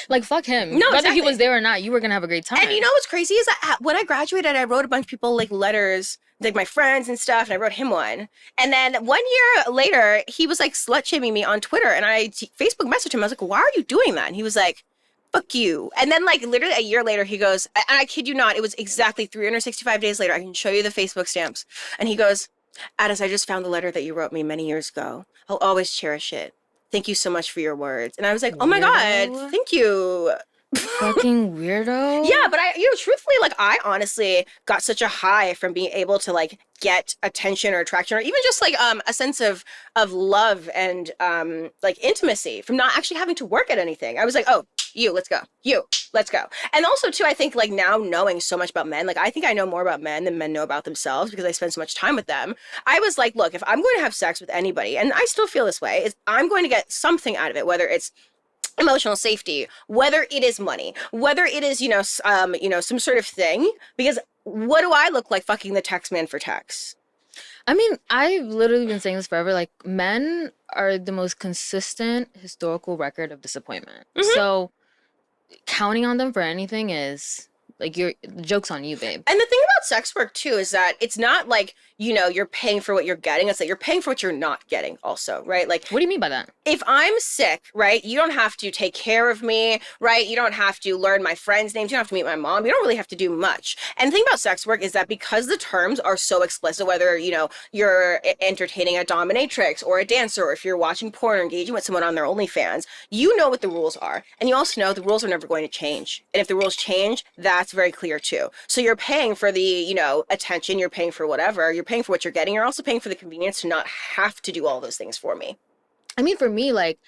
like, fuck him. No, Whether he exactly. was there or not, you were gonna have a great time. And you know what's crazy is that when I graduated, I wrote a bunch of people like letters, like my friends and stuff, and I wrote him one. And then 1 year later, he was like slut shaming me on Twitter, and I Facebook messaged him. I was like, "Why are you doing that?" And he was like, "Fuck you." And then like literally a year later, he goes, and I kid you not, it was exactly 365 days later. I can show you the Facebook stamps. And he goes, "Addis, I just found the letter that you wrote me many years ago. I'll always cherish it. Thank you so much for your words." And I was like, "Oh my God, Weirdo. thank you." Fucking weirdo. Yeah, but truthfully, like, I honestly got such a high from being able to like get attention or attraction, or even just like a sense of love and like intimacy from not actually having to work at anything. I was like, "Oh, you, let's go. You, let's go." And also too, I think like now knowing so much about men, like I think I know more about men than men know about themselves because I spend so much time with them. I was like, look, if I'm going to have sex with anybody, and I still feel this way, is I'm going to get something out of it, whether it's emotional safety, whether it is money, whether it is, some sort of thing, because what do I look like fucking the text man for text? I mean, I've literally been saying this forever. Like, men are the most consistent historical record of disappointment. Mhm. So, counting on them for anything is like the joke's on you, babe. And the thing about sex work too is that it's not like, you're paying for what you're getting. It's that you're paying for what you're not getting also, right? Like, What do you mean by that? if I'm sick, right, you don't have to take care of me, right? You don't have to learn my friends' names. You don't have to meet my mom. You don't really have to do much. And the thing about sex work is that because the terms are so explicit, whether, you're entertaining a dominatrix or a dancer, or if you're watching porn or engaging with someone on their OnlyFans, you know what the rules are. And you also know the rules are never going to change. And if the rules change, that's very clear too. So you're paying for the, attention, you're paying for whatever, you're paying for what you're getting. You're also paying for the convenience to not have to do all those things for me. I mean, for me, like,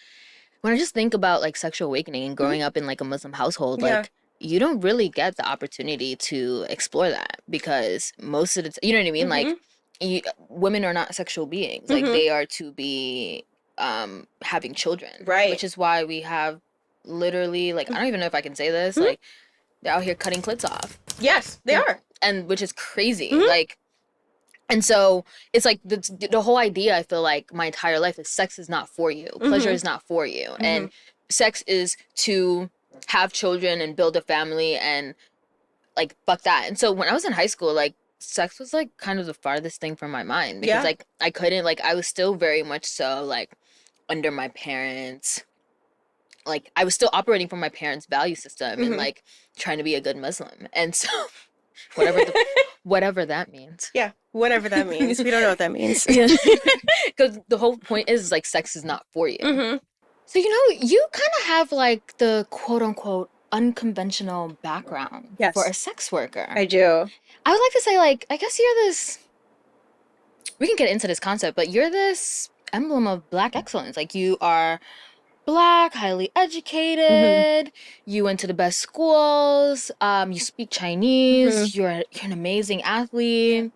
when I just think about like sexual awakening and growing up in like a Muslim household, Yeah. like, you don't really get the opportunity to explore that because most of the you know what I mean? Like, women are not sexual beings. Like, they are to be having children. Right. Which is why we have literally, like, I don't even know if I can say this, like, they're out here cutting clits off. Yes, they are. And which is crazy. Like, and so it's like the whole idea, I feel like my entire life, is sex is not for you. Pleasure is not for you. And sex is to have children and build a family and like fuck that. And so when I was in high school, like, sex was like kind of the farthest thing from my mind because like I couldn't, like, I was still very much so like under my parents. Like, I was still operating from my parents' value system and like trying to be a good Muslim. And so whatever that means. Yeah, whatever that means. We don't know what that means. Because the whole point is like sex is not for you. So, you kind of have like the quote unquote unconventional background for a sex worker. I do. I would like to say, like, I guess you're this, we can get into this concept, but you're this emblem of Black excellence. Like, you are Black, highly educated, you went to the best schools, you speak Chinese, you're an amazing athlete,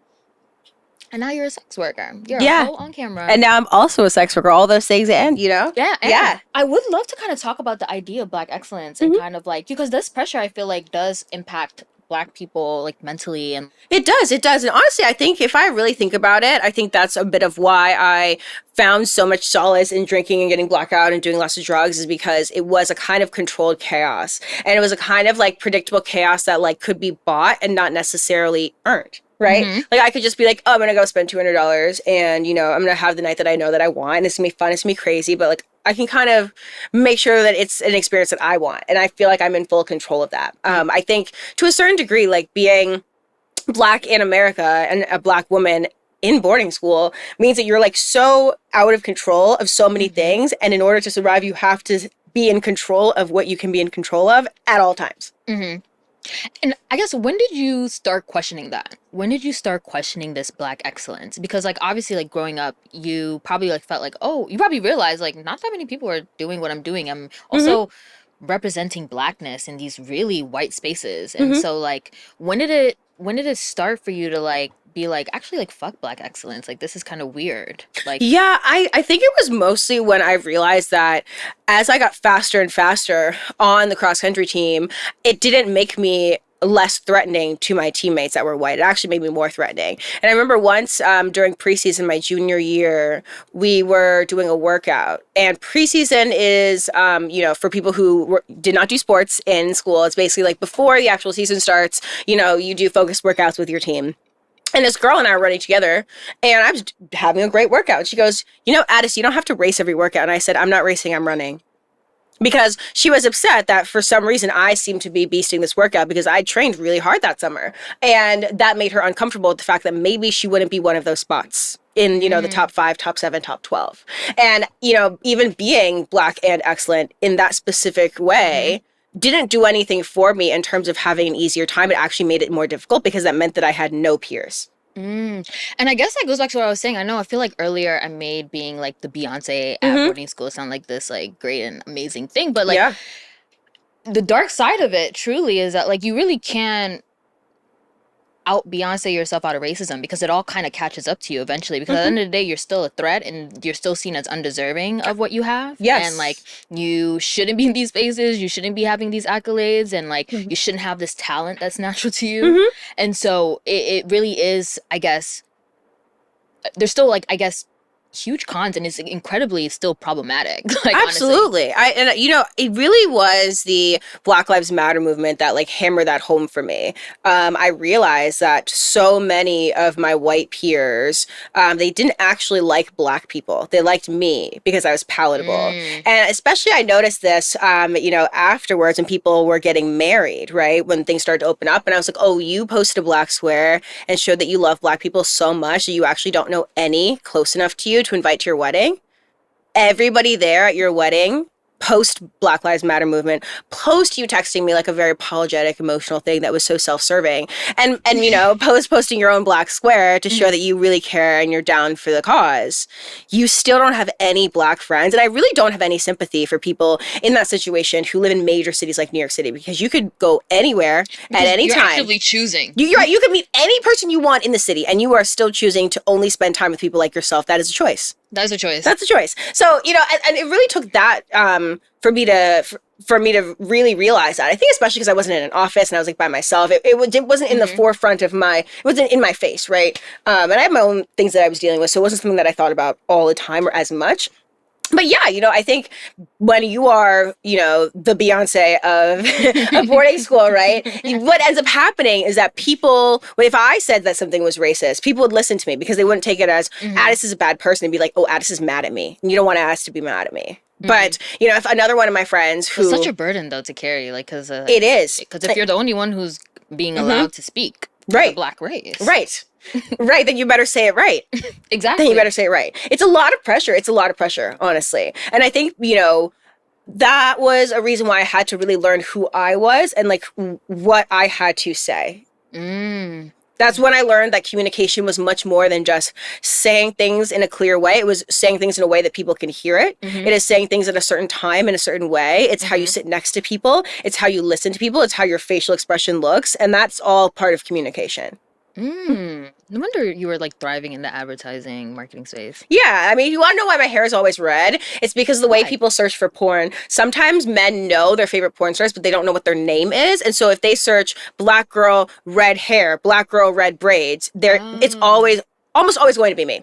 and now you're a sex worker. You're a hoe on camera. And now I'm also a sex worker, all those things, and, Yeah. I would love to kind of talk about the idea of Black excellence and kind of like, because this pressure, I feel like, does impact Black people, like, mentally. And It does. And honestly, I think if I really think about it, I think that's a bit of why I found so much solace in drinking and getting blackout and doing lots of drugs, is because it was a kind of controlled chaos. And it was a kind of like predictable chaos that like could be bought and not necessarily earned. Right? Like, I could just be like, oh, I'm going to go spend $200 and, I'm going to have the night that I know that I want. And it's going to be fun. It's going to be crazy. But like, I can kind of make sure that it's an experience that I want. And I feel like I'm in full control of that. I think to a certain degree, like, being Black in America and a Black woman in boarding school means that you're like so out of control of so many things. And in order to survive, you have to be in control of what you can be in control of at all times. And I guess, when did you start questioning that? When did you start questioning this Black excellence? Because, like, obviously, like, growing up, you probably, like, felt like, oh, you probably realized, like, not that many people are doing what I'm doing. I'm also representing Blackness in these really white spaces. And so, like, when did it start for you to, like, be like, actually, like, fuck Black excellence? Like, this is kind of weird. Like, yeah, I think it was mostly when I realized that as I got faster and faster on the cross country team, it didn't make me less threatening to my teammates that were white. It actually made me more threatening. And I remember once during preseason, my junior year, we were doing a workout. And preseason is, for people who did not do sports in school, it's basically like before the actual season starts, you do focused workouts with your team. And this girl and I were running together, and I was having a great workout. And she goes, Addis, you don't have to race every workout. And I said, I'm not racing, I'm running. Because she was upset that for some reason I seemed to be beasting this workout because I trained really hard that summer. And that made her uncomfortable with the fact that maybe she wouldn't be one of those spots in, the top 5, top 7, top 12. And, even being Black and excellent in that specific way didn't do anything for me in terms of having an easier time. It actually made it more difficult because that meant that I had no peers. And I guess that goes back to what I was saying. I feel like earlier I made being like the Beyonce at boarding school sound like this like great and amazing thing. But like the dark side of it truly is that like you really can out Beyonce yourself out of racism because it all kind of catches up to you eventually because at the end of the day you're still a threat and you're still seen as undeserving of what you have. Yes. And like you shouldn't be in these spaces, you shouldn't be having these accolades, and like you shouldn't have this talent that's natural to you. And so it really is, I guess, there's still like, I guess, huge cons and it's incredibly still problematic. Like, absolutely. It really was the Black Lives Matter movement that like hammered that home for me. I realized that so many of my white peers, they didn't actually like Black people. They liked me because I was palatable. And especially I noticed this, afterwards when people were getting married, right? When things started to open up and I was like, oh, you posted a Black square and showed that you love Black people so much that you actually don't know any close enough to you to invite to your wedding. Everybody there at your wedding, post Black Lives Matter movement, post you texting me like a very apologetic, emotional thing that was so self-serving, and posting your own Black square to show that you really care and you're down for the cause. You still don't have any Black friends, and I really don't have any sympathy for people in that situation who live in major cities like New York City because you could go anywhere at any time. You're actively choosing. You're right. You can meet any person you want in the city, and you are still choosing to only spend time with people like yourself. That is a choice. That's a choice. That's a choice. So, and it really took that for me to really realize that. I think especially because I wasn't in an office and I was like by myself. It wasn't in the forefront of it wasn't in my face, right? And I had my own things that I was dealing with, so it wasn't something that I thought about all the time or as much. But yeah, I think when you are, the Beyonce of boarding school, right? What ends up happening is that people, if I said that something was racist, people would listen to me because they wouldn't take it as Addis is a bad person and be like, oh, Addis is mad at me. And you don't want Addis to be mad at me. But, if another one of my friends who... It's such a burden, though, to carry, like, because... it is. Because if you're the only one who's being allowed to speak for the Black race. Right. Right, then you better say it right. Exactly. Then you better say it right. It's a lot of pressure, honestly. And I think, that was a reason why I had to really learn who I was and, like, what I had to say. That's when I learned that communication was much more than just saying things in a clear way. It was saying things in a way that people can hear it. It is saying things at a certain time in a certain way. It's how you sit next to people. It's how you listen to people. It's how your facial expression looks. And that's all part of communication. No wonder you were like thriving in the advertising marketing space. Yeah, I mean, you want to know why my hair is always red? It's because of the way people search for porn. Sometimes men know their favorite porn stars, but they don't know what their name is. And so if they search Black girl, red hair, Black girl, red braids, it's almost always going to be me.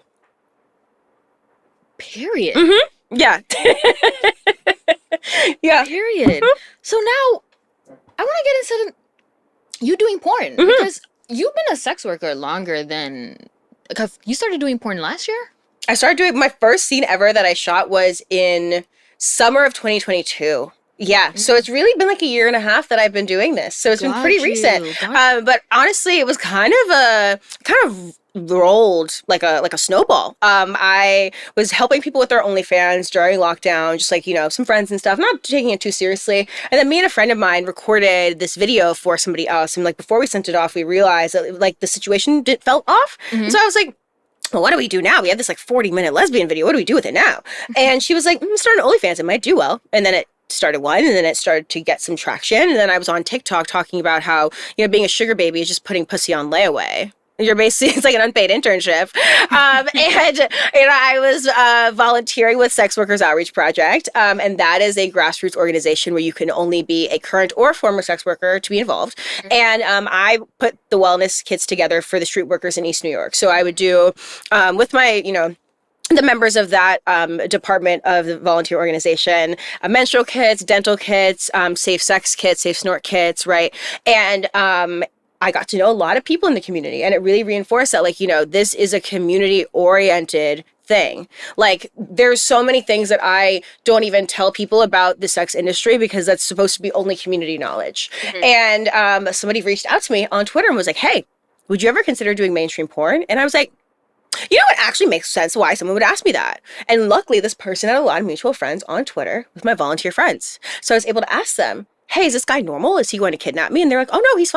Period. Yeah. Yeah. Period. So now I want to get into you doing porn because you've been a sex worker longer than... You started doing porn last year? I started doing... My first scene ever that I shot was in summer of 2022. Yeah. So it's really been like a year and a half that I've been doing this. So it's been pretty recent. But honestly, it was kind of rolled like a snowball. I was helping people with their OnlyFans during lockdown, just like, some friends and stuff, not taking it too seriously. And then me and a friend of mine recorded this video for somebody else. And like, before we sent it off, we realized that like the situation felt off. So I was like, well, what do we do now? We have this like 40-minute lesbian video. What do we do with it now? And she was like, start an OnlyFans. It might do well. And then it started one, and then it started to get some traction. And then I was on TikTok talking about how, being a sugar baby is just putting pussy on layaway. You're basically, it's like an unpaid internship. And I was volunteering with Sex Workers Outreach Project. And that is a grassroots organization where you can only be a current or former sex worker to be involved. And I put the wellness kits together for the street workers in East New York. So I would do, with my, the members of that department of the volunteer organization, menstrual kits, dental kits, safe sex kits, safe snort kits, right? And I got to know a lot of people in the community, and it really reinforced that, like, this is a community-oriented thing. Like, there's so many things that I don't even tell people about the sex industry because that's supposed to be only community knowledge. And somebody reached out to me on Twitter and was like, hey, would you ever consider doing mainstream porn? And I was like, it actually makes sense why someone would ask me that. And luckily, this person had a lot of mutual friends on Twitter with my volunteer friends. So I was able to ask them, hey, is this guy normal? Is he going to kidnap me? And they're like, oh, no, he's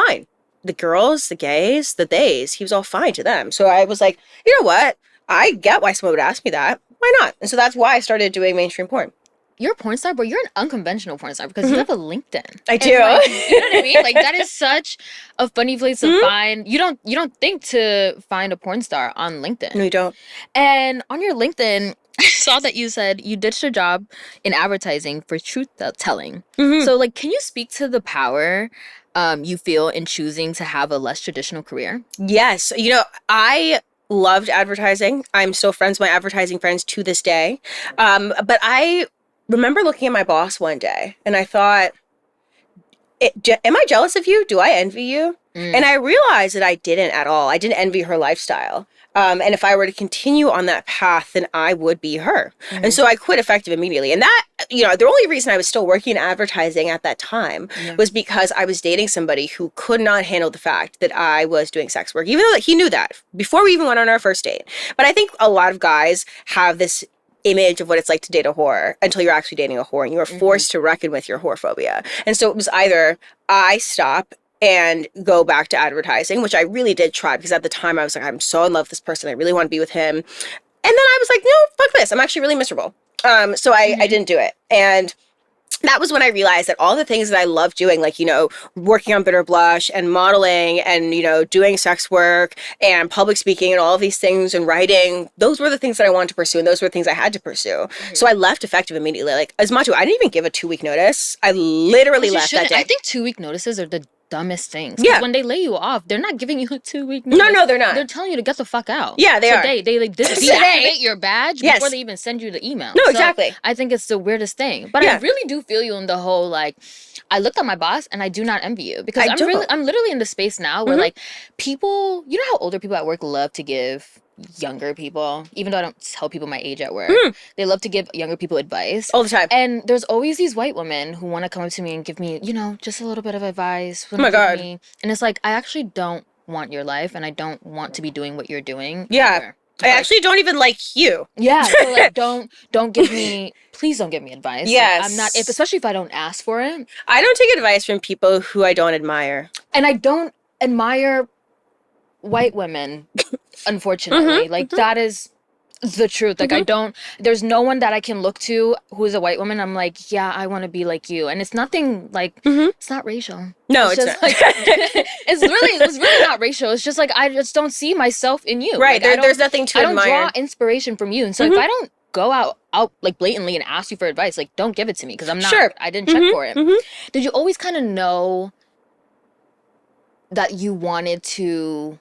the girls, the gays, the theys, he was all fine to them. So I was like, you know what? I get why someone would ask me that. Why not? And so that's why I started doing mainstream porn. You're a porn star, but you're an unconventional porn star because you have a LinkedIn. I do. You know what I mean? Like, that is such a funny place to find. You don't think to find a porn star on LinkedIn. No, you don't. And on your LinkedIn, I saw that you said you ditched a job in advertising for truth telling. So, like, can you speak to the power you feel in choosing to have a less traditional career? Yes. I loved advertising. I'm still friends with my advertising friends to this day. But I remember looking at my boss one day and I thought, am I jealous of you? Do I envy you? And I realized that I didn't at all. I didn't envy her lifestyle. And if I were to continue on that path, then I would be her. And so I quit effective immediately. And that, the only reason I was still working in advertising at that time was because I was dating somebody who could not handle the fact that I was doing sex work, even though he knew that before we even went on our first date. But I think a lot of guys have this image of what it's like to date a whore until you're actually dating a whore and you are forced to reckon with your whorephobia. And so it was either I stop and go back to advertising, which I really did try because at the time I was like, I'm so in love with this person. I really want to be with him. And then I was like, no, fuck this. I'm actually really miserable. So I didn't do it. And that was when I realized that all the things that I love doing, like, working on Bitter Blush and modeling and, doing sex work and public speaking and all of these things and writing, those were the things that I wanted to pursue. And those were the things I had to pursue. So I left effective immediately. Like, Ismatou, I didn't even give a 2-week notice. I literally left that day. I think 2-week notices are the dumbest things. Yeah. When they lay you off, they're not giving you a 2-week notice. No, they're not. They're telling you to get the fuck out. Yeah, they are. They like deactivate your badge before they even send you the email. No, exactly. I think it's the weirdest thing. But I really do feel you in the whole, like, I looked at my boss and I do not envy you because I'm literally in the space now where like people, how older people at work love to give younger people, even though I don't tell people my age at work, they love to give younger people advice all the time. And there's always these white women who want to come up to me and give me, just a little bit of advice. Oh my God. And it's like, I actually don't want your life and I don't want to be doing what you're doing. Yeah. I actually don't even like you. Yeah. So like, don't give me, please don't give me advice. Yes. Like, I'm not, especially if I don't ask for it. I don't take advice from people who I don't admire. And I don't admire white women, unfortunately. That is the truth. Like, there's no one that I can look to who is a white woman. I'm like, yeah, I want to be like you. And it's nothing like, it's not racial. No, it's not. Like, it's really not racial. It's just like, I just don't see myself in you. Right. Like, there's nothing to admire. I don't draw inspiration from you. And so if I don't go out like blatantly and ask you for advice, like, don't give it to me because I'm not, I didn't check for it. Did you always kind of know that you wanted to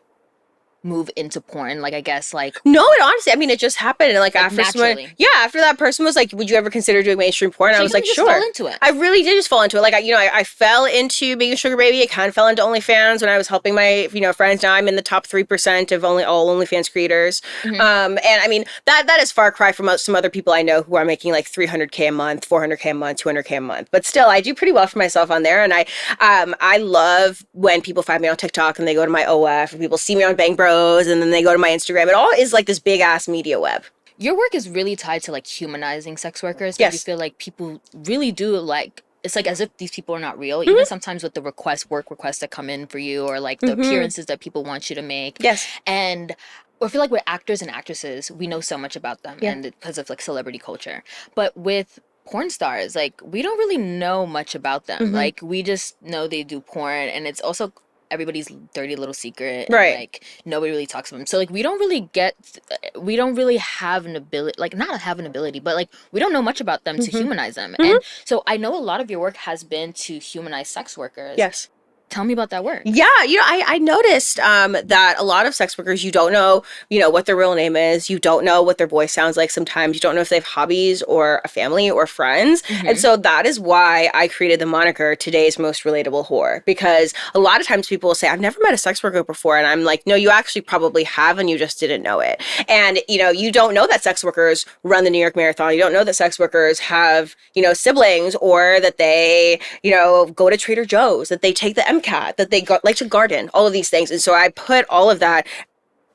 move into porn? Like, I guess, like... No, it honestly, it just happened. And, like after naturally. After that person was like, would you ever consider doing mainstream porn? And I was like, sure. Fell into it. I really did just fall into it. Like, I fell into being a sugar baby. I kind of fell into OnlyFans when I was helping my, friends. Now I'm in the top 3% of all OnlyFans creators. And that is far cry from some other people I know who are making like $300K a month, $400K a month, $200K a month. But still, I do pretty well for myself on there. And I love when people find me on TikTok and they go to my OF, and people see me on Bang Bros, and then they go to my Instagram. It all is like this big ass media web. Your work is really tied to like humanizing sex workers. Yes. You feel like people really do like, it's like as if these people are not real. Even sometimes with the work requests that come in for you, or like the appearances that people want you to make. Yes. And I feel like with actors and actresses, we know so much about them and because of like celebrity culture. But with porn stars, like, we don't really know much about them. Like, we just know they do porn, and it's also everybody's dirty little secret. Right. And, like, nobody really talks about them. So, like, we don't really have an ability, like, not have an ability, but, like, we don't know much about them to humanize them. And so I know a lot of your work has been to humanize sex workers. Yes. Tell me about that work. Yeah, I noticed that a lot of sex workers, you don't know, what their real name is. You don't know what their voice sounds like sometimes. You don't know if they have hobbies or a family or friends. And so that is why I created the moniker Today's Most Relatable Whore. Because a lot of times people will say, I've never met a sex worker before. And I'm like, no, you actually probably have, and you just didn't know it. And, you don't know that sex workers run the New York Marathon. You don't know that sex workers have, siblings, or that they, go to Trader Joe's, that they take the MCAT, that they like to garden, all of these things. And so I put all of that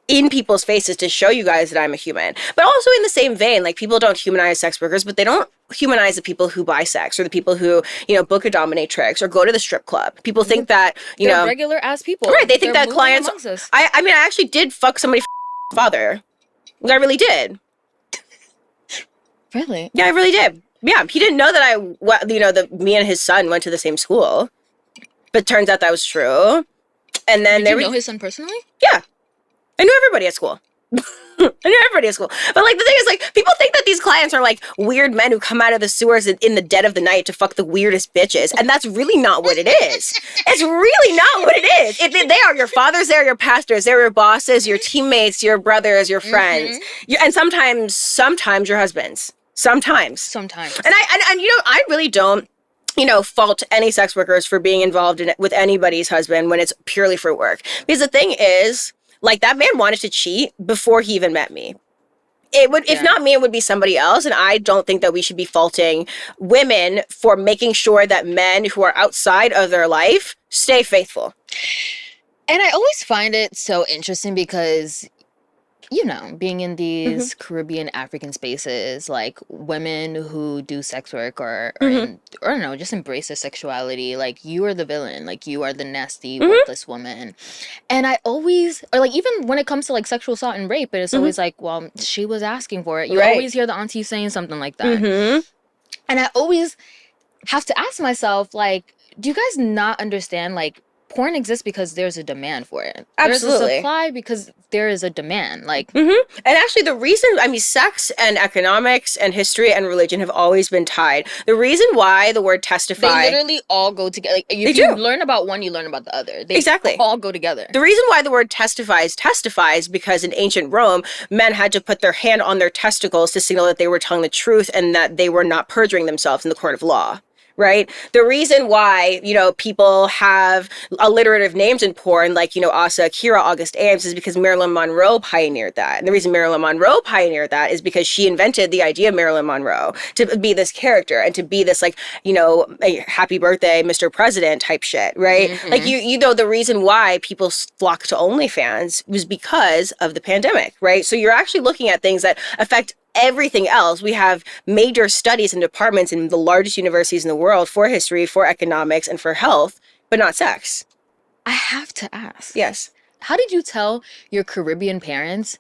in people's faces to show you guys that I'm a human. But also in the same vein, like, people don't humanize sex workers, but they don't humanize the people who buy sex, or the people who, book a dominatrix or go to the strip club. People think that, They're regular ass people. Right. They think They're that clients, I mean, I actually did fuck somebody's father. I really did. Really? Yeah, I really did. Yeah. He didn't know that me and his son went to the same school. But turns out that was true. And then Did you know his son personally? Yeah. I knew everybody at school. But like, the thing is, like, people think that these clients are like weird men who come out of the sewers in the dead of the night to fuck the weirdest bitches. And that's really not what it is. It's really not what it is. They are your fathers, they're your pastors, they're your bosses, your teammates, your brothers, your friends. And sometimes your husbands. Sometimes. And I really don't fault any sex workers for being involved with anybody's husband when it's purely for work. Because the thing is, like, that man wanted to cheat before he even met me. If not me, it would be somebody else. And I don't think that we should be faulting women for making sure that men who are outside of their life stay faithful. And I always find it so interesting because, being in these Caribbean African spaces, like, women who do sex work or just embrace their sexuality, like, you are the villain, like, you are the nasty, worthless woman. And I always, or like, even when it comes to like sexual assault and rape, it's always like, well, she was asking for it. You always hear the auntie saying something like that. And I always have to ask myself, like, do you guys not understand, like, porn exists because there's a demand for it. Absolutely. There's a supply because there is a demand. Like, and actually the reason, sex and economics and history and religion have always been tied. The reason why the word testify... They literally all go together. Like, if you learn about one, you learn about the other. They all go together. The reason why the word testifies because in ancient Rome, men had to put their hand on their testicles to signal that they were telling the truth and that they were not perjuring themselves in the court of law. Right? The reason why, people have alliterative names in porn, like, Asa Akira, August Ames, is because Marilyn Monroe pioneered that. And the reason Marilyn Monroe pioneered that is because she invented the idea of Marilyn Monroe to be this character and to be this, like, a happy birthday, Mr. President type shit, right? Like, the reason why people flock to OnlyFans was because of the pandemic, right? So you're actually looking at things that affect everything else. We have major studies and departments in the largest universities in the world for history, for economics, and for health, but not sex. I have to ask. Yes. How did you tell your Caribbean parents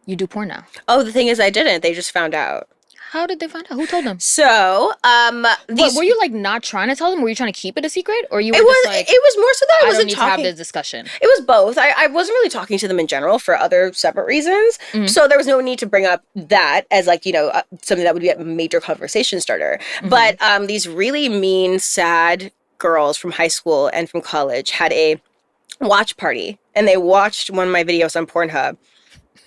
you do porn now? Oh, the thing is, I didn't. They just found out. How did they find out? Who told them? So, were you like not trying to tell them? Were you trying to keep it a secret, or you were it was more so that I wasn't don't need talking. to have this discussion. It was both. I wasn't really talking to them in general for other separate reasons. So there was no need to bring up that as like something that would be a major conversation starter. But these really mean, sad girls from high school and from college had a watch party, and they watched one of my videos on Pornhub.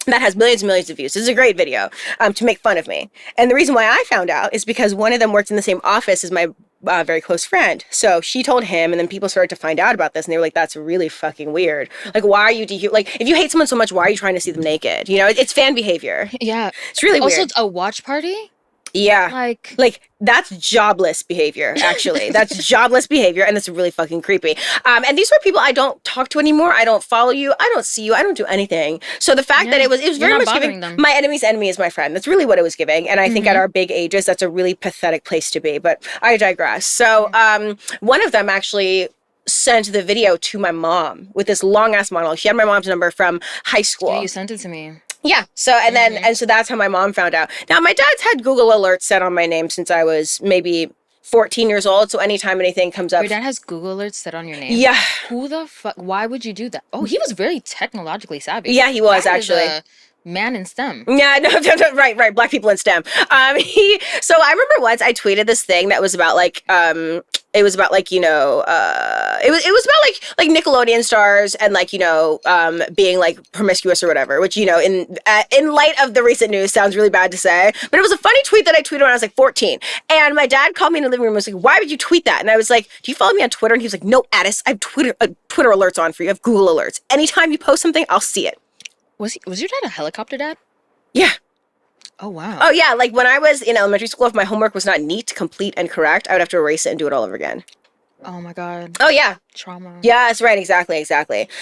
That has millions and millions of views. This is a great video to make fun of me. And the reason why I found out is because one of them worked in the same office as my very close friend. So she told him, and then people started to find out about this, and they were like, that's really fucking weird. Like, why are you like, if you hate someone so much, why are you trying to see them naked? It's fan behavior. Yeah. It's really weird. Also, a watch party? Yeah. Like that's jobless behavior, actually. That's jobless behavior, and that's really fucking creepy. And these were people I don't talk to anymore. I don't follow you. I don't see you. I don't do anything. So the fact that it was very much giving them. My enemy's enemy is my friend. That's really what it was giving. And I think at our big ages, that's a really pathetic place to be. But I digress. So one of them actually sent the video to my mom with this long ass monologue. She had my mom's number from high school. Yeah, you sent it to me. Yeah. So, and then, and so that's how my mom found out. Now, my dad's had Google alerts set on my name since I was maybe 14 years old. So anytime anything comes up. Your dad has Google alerts set on your name? Yeah. Who the fuck? Why would you do that? Oh, he was very technologically savvy. Yeah, he was That is actually. a man in STEM. Yeah, no, right. Black people in STEM. So I remember once I tweeted this thing that was about like, it was about like, it was about like Nickelodeon stars and like, being like promiscuous or whatever, which, in light of the recent news sounds really bad to say, but it was a funny tweet that I tweeted when I was like 14. And my dad called me in the living room and was like, why would you tweet that? And I was like, do you follow me on Twitter? And he was like, no, Addis, I have Twitter alerts on for you. I have Google alerts. Anytime you post something, I'll see it. Was your dad a helicopter dad? Yeah. Oh, wow. Oh, yeah. Like when I was in elementary school, if my homework was not neat, complete, and correct, I would have to erase it and do it all over again. Oh, my God. Oh, yeah. Trauma. Yeah, that's right. Exactly.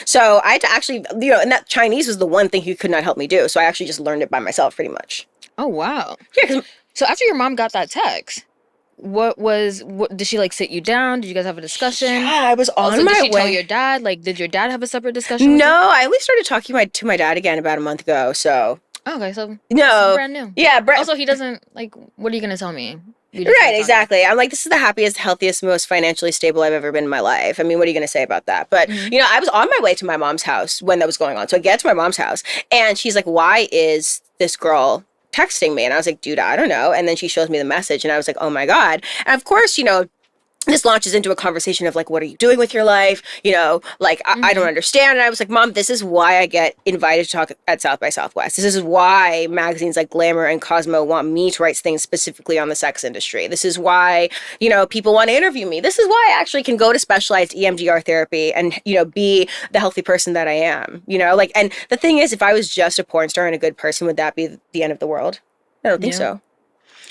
So I had to actually, and that Chinese was the one thing he could not help me do. So I actually just learned it by myself pretty much. Oh, wow. Yeah. So after your mom got that text, what did she like sit you down? Did you guys have a discussion? Yeah, I was on also, my way. Did she tell your dad? Like, did your dad have a separate discussion? No, I only started talking to my dad again about a month ago. So. Oh, okay, so no, brand new. Yeah, also he doesn't like. What are you gonna tell me? Right, exactly. I'm like, this is the happiest, healthiest, most financially stable I've ever been in my life. I mean, what are you gonna say about that? But I was on my way to my mom's house when that was going on. So I get to my mom's house, and she's like, "Why is this girl texting me?" And I was like, "Dude, I don't know." And then she shows me the message, and I was like, "Oh my God!" And of course, this launches into a conversation of like, what are you doing with your life? I don't understand. And I was like, Mom, this is why I get invited to talk at South by Southwest. This is why magazines like Glamour and Cosmo want me to write things specifically on the sex industry. This is why, people want to interview me. This is why I actually can go to specialized EMDR therapy and, be the healthy person that I am, and the thing is, if I was just a porn star and a good person, would that be the end of the world? I don't think so.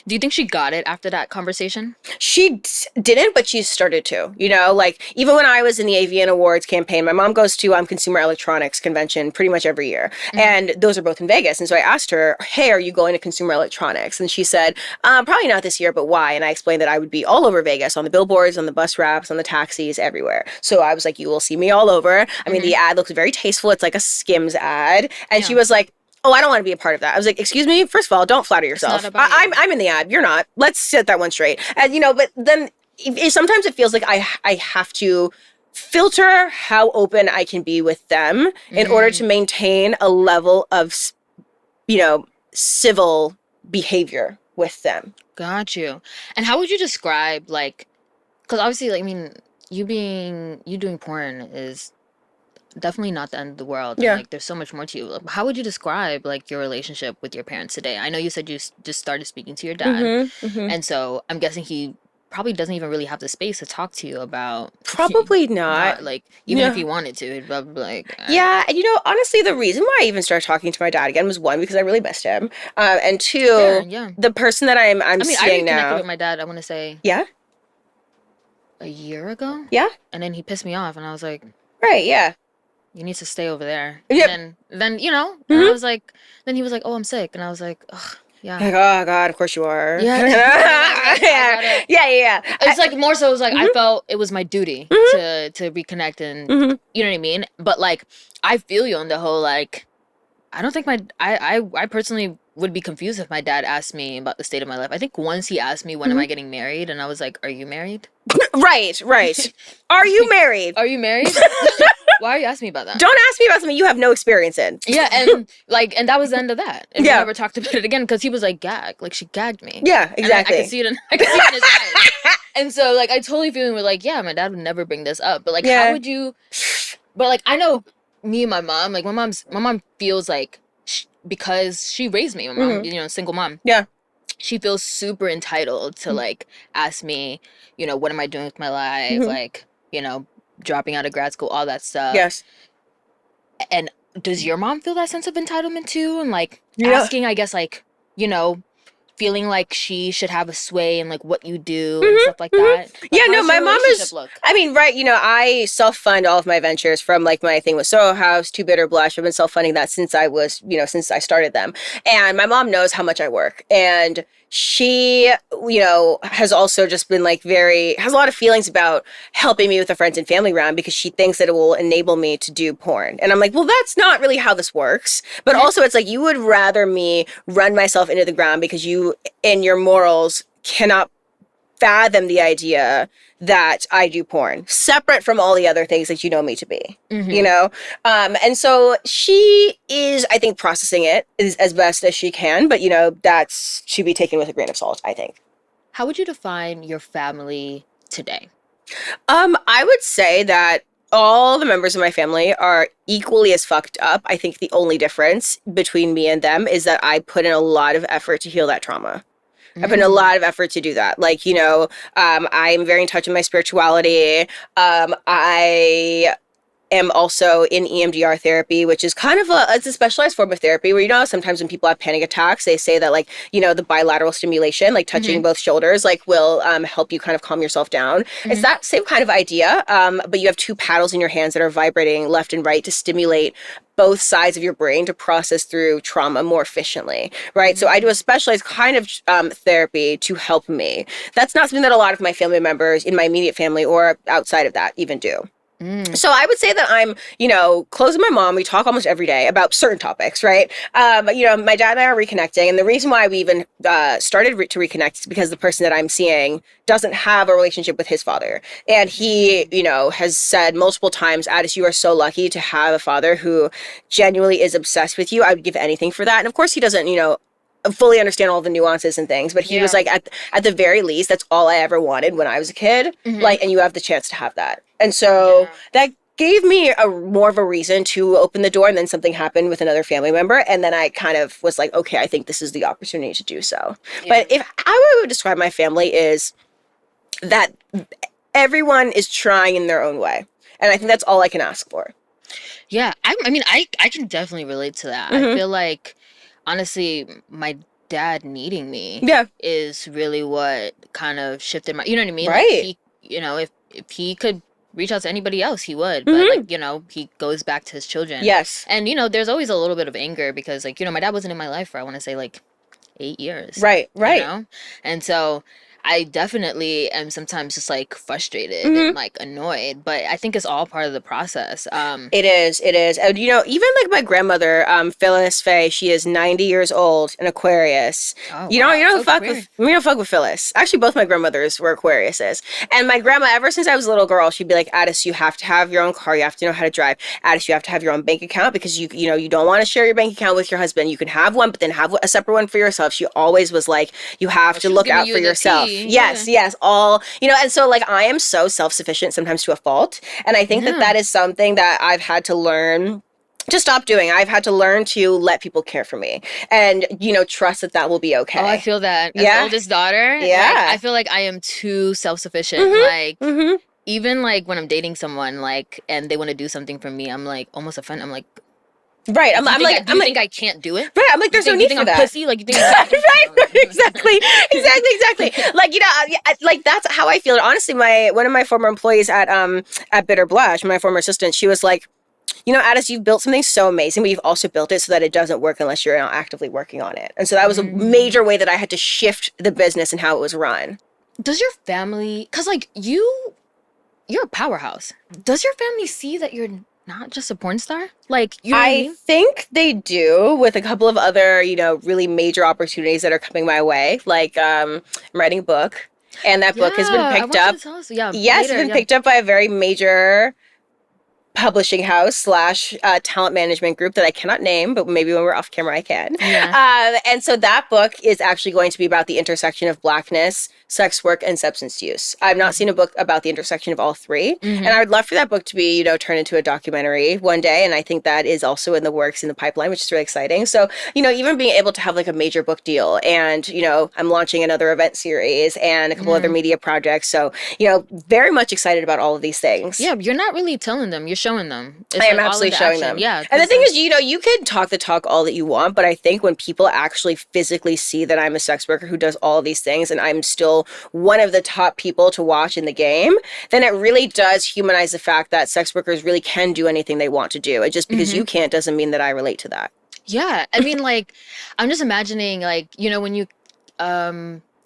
Do you think she got it after that conversation? She didn't, but she started to, even when I was in the AVN Awards campaign, my mom goes to Consumer Electronics Convention pretty much every year. And those are both in Vegas. And so I asked her, hey, are you going to Consumer Electronics? And she said, probably not this year, but why? And I explained that I would be all over Vegas, on the billboards, on the bus wraps, on the taxis, everywhere. So I was like, you will see me all over. I mean, the ad looks very tasteful. It's like a Skims ad. And she was like, oh, I don't want to be a part of that. I was like, excuse me, first of all, don't flatter yourself. I'm in the ad. You're not. Let's set that one straight. And, but then sometimes it feels like I have to filter how open I can be with them in order to maintain a level of, civil behavior with them. Got you. And how would you describe, like, because obviously, like, I mean, you doing porn is definitely not the end of the world. Yeah. And, like, there's so much more to you. How would you describe, like, your relationship with your parents today? I know you said you just started speaking to your dad. And so I'm guessing he probably doesn't even really have the space to talk to you about. Probably not. Like, even if he wanted to, he'd probably be like... Yeah, and honestly, the reason why I even started talking to my dad again was, one, because I really missed him. And two, the person that I'm seeing I reconnected now... with my dad, I want to say... Yeah? A year ago? Yeah? And then he pissed me off, and I was like... Right, yeah. You need to stay over there. Yep. And then and I was like... Then he was like, oh, I'm sick. And I was like, ugh. Yeah. Like, oh God, of course you are. Yeah. Yeah. It's like more so. It was like I felt it was my duty to reconnect, and you know what I mean. But like, I feel you on the whole. Like, I don't think I personally would be confused if my dad asked me about the state of my life. I think once he asked me, when am I getting married, and I was like, are you married? Right. Are you married? Are you married? Why are you asking me about that? Don't ask me about something you have no experience in. Yeah, and that was the end of that. And we never talked about it again because he was like, gag. Like, she gagged me. Yeah, exactly. And I could see it in his eyes. And so, like, I totally feel him with, like, yeah, my dad would never bring this up. But, like, how would you... But, like, I know me and my mom, like, my mom feels like, because she raised me, my mom, single mom. Yeah. She feels super entitled to, like, ask me, what am I doing with my life? Like, dropping out of grad school, all that stuff. Yes. And does your mom feel that sense of entitlement too? And like asking, I guess, like, feeling like she should have a sway in like what you do and stuff like that. Like, yeah, no, my mom is, I mean, right, I self-fund all of my ventures from like my thing with Soho House to Bitter Blush. I've been self-funding that since I was, since I started them. And my mom knows how much I work. And she, has also just been like has a lot of feelings about helping me with the friends and family round because she thinks that it will enable me to do porn. And I'm like, well, that's not really how this works. But also it's like, you would rather me run myself into the ground because you and your morals cannot fathom the idea that I do porn, separate from all the other things that you know me to be, you know? And so she is, I think, processing it as best as she can, but, you know, that's to be taken with a grain of salt, I think. How would you define your family today? I would say that all the members of my family are equally as fucked up. I think the only difference between me and them is that I put in a lot of effort to heal that trauma. I put in a lot of effort to do that. Like, you know, I'm very in touch with my spirituality. I am also in EMDR therapy, which is kind of it's a specialized form of therapy where, you know, sometimes when people have panic attacks, they say that, like, you know, the bilateral stimulation, like touching both shoulders, like will help you kind of calm yourself down. It's that same kind of idea, but you have two paddles in your hands that are vibrating left and right to stimulate both sides of your brain to process through trauma more efficiently, right? So I do a specialized kind of therapy to help me. That's not something that a lot of my family members in my immediate family or outside of that even do. So I would say that I'm, you know, close with my mom. We talk almost every day about certain topics, right? You know, my dad and I are reconnecting. And the reason why we even started to reconnect is because the person that I'm seeing doesn't have a relationship with his father. And he, you know, has said multiple times, Addis, you are so lucky to have a father who genuinely is obsessed with you. I would give anything for that. And of course, he doesn't, you know, fully understand all the nuances and things, but he was like, at the very least, that's all I ever wanted when I was a kid. Like, and you have the chance to have that. And so that gave me more of a reason to open the door, and then something happened with another family member, and then I kind of was like, okay, I think this is the opportunity to do so. But if I would describe my family is that everyone is trying in their own way, and I think that's all I can ask for. Yeah, I mean, I can definitely relate to that. I feel like, honestly, my dad needing me is really what kind of shifted my, you know what I mean? Right. Like, he, you know, if he could reach out to anybody else, he would. But, like, you know, he goes back to his children. Yes. And, you know, there's always a little bit of anger because, like, you know, my dad wasn't in my life for, I want to say, like, 8 years. Right. You know? And so I definitely am sometimes just, like, frustrated and, like, annoyed, but I think it's all part of the process. It is. And, you know, even, like, my grandmother, Phyllis Faye, she is 90 years old, an Aquarius. Oh, you wow. don't fuck with Phyllis. Actually, both my grandmothers were Aquariuses. And my grandma, ever since I was a little girl, she'd be like, Addis, you have to have your own car. You have to know how to drive. Addis, you have to have your own bank account because you know, you don't want to share your bank account with your husband. You can have one, but then have a separate one for yourself. She always was like, you have to look out for yourself. Yes, all, you know, and so, like, I am so self-sufficient sometimes to a fault, and I think that is something that I've had to learn to stop doing. I've had to learn to let people care for me and, you know, trust that will be okay. Oh, I feel that. As the oldest daughter, like, I feel like I am too self-sufficient. Like, even, like, when I'm dating someone, like, and they want to do something for me, I'm, like, almost offended. I'm like, right. I'm like, do you think I can't do it? Right. I'm like, there's no need for that. Pussy? Like, you think I can't? Right. Exactly. Like, you know, like, that's how I feel. Honestly, one of my former employees at Bitter Blush, my former assistant, she was like, you know, Addis, you've built something so amazing, but you've also built it so that it doesn't work unless you're not actively working on it. And so that was a major way that I had to shift the business and how it was run. Does your family, because, like, you're a powerhouse. Does your family see that you're not just a porn star? Like, you know what I mean? think they do, with a couple of other, you know, really major opportunities that are coming my way. Like, I'm writing a book, and that book has been picked up. Yes, it's been picked up by a very major publishing house / talent management group that I cannot name, but maybe when we're off camera I can. And so that book is actually going to be about the intersection of Blackness, sex work, and substance use. I've not seen a book about the intersection of all three, and I would love for that book to be, you know, turned into a documentary one day, and I think that is also in the works, in the pipeline, which is really exciting. So, you know, even being able to have, like, a major book deal, and, you know, I'm launching another event series and a couple other media projects, so, you know, very much excited about all of these things. Yeah, you're not really telling them, you're showing them. I am absolutely showing them. Yeah. And the thing is, you know, you can talk the talk all that you want, but I think when people actually physically see that I'm a sex worker who does all of these things and I'm still one of the top people to watch in the game, then it really does humanize the fact that sex workers really can do anything they want to do. And just because you can't doesn't mean that I relate to that. Yeah. I mean, like, I'm just imagining, like, you know, when you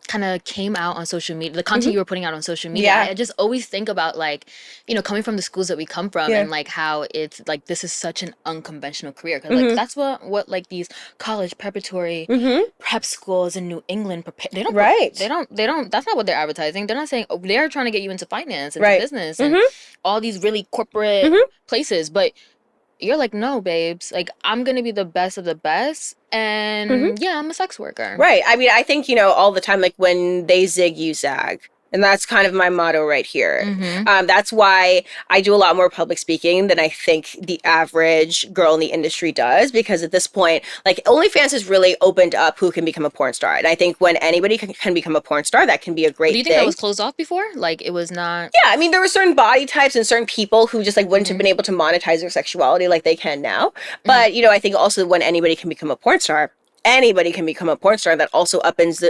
kind of came out on social media, the content you were putting out on social media, Yeah. I just always think about like, coming from the schools that we come from and like how it's like this is such an unconventional career because like that's what like these college preparatory prep schools in New England prepare. They don't they don't that's not what they're advertising. They're not saying they're trying to get you into finance, into business and all these really corporate places, but you're like, no, babes, like I'm gonna be the best of the best, and yeah, I'm a sex worker. Right. I mean, I think, all the time, like when they zig, you zag. And that's kind of my motto right here. That's why I do a lot more public speaking than I think the average girl in the industry does. Because at this point, like OnlyFans has really opened up who can become a porn star. And I think when anybody can become a porn star, that can be a great thing. Do you think that was closed off before? Like it was not? Yeah, I mean, there were certain body types and certain people who just like wouldn't have been able to monetize their sexuality like they can now. But, I think also when anybody can become a porn star, anybody can become a porn star. That also opens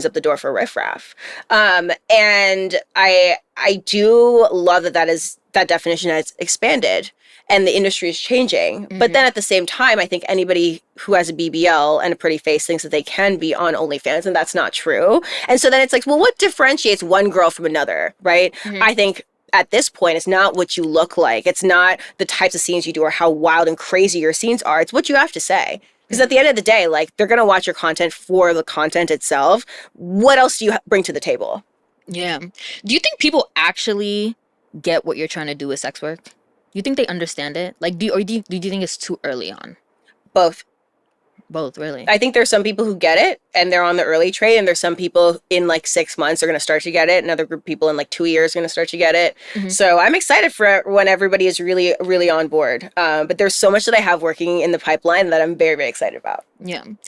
up the door for riffraff. And I do love that definition has expanded and the industry is changing. But then at the same time, I think anybody who has a BBL and a pretty face thinks that they can be on OnlyFans, and that's not true. And so then it's like, well, what differentiates one girl from another, right? I think at this point, it's not what you look like. It's not the types of scenes you do or how wild and crazy your scenes are. It's what you have to say. Because at the end of the day, like, they're going to watch your content for the content itself. What else do you bring to the table? Yeah. Do you think people actually get what you're trying to do with sex work? Do you think they understand it? Like, do you think it's too early on? Both. Both, really? I think there's some people who get it and they're on the early train, and there's some people in like 6 months are going to start to get it. Another group of people in like 2 years are going to start to get it. So I'm excited for when everybody is really, really on board. But there's so much that I have working in the pipeline that I'm very, very excited about. Yeah. And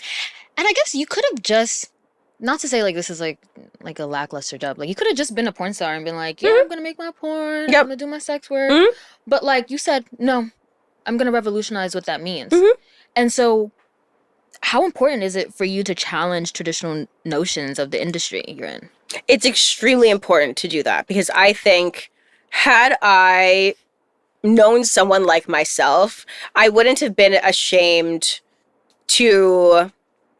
I guess you could have just, not to say like this is like a lackluster job. Like you could have just been a porn star and been like, yeah, I'm going to make my porn. I'm going to do my sex work. But like you said, no, I'm going to revolutionize what that means. And so how important is it for you to challenge traditional notions of the industry you're in? It's extremely important to do that because I think had I known someone like myself, I wouldn't have been ashamed to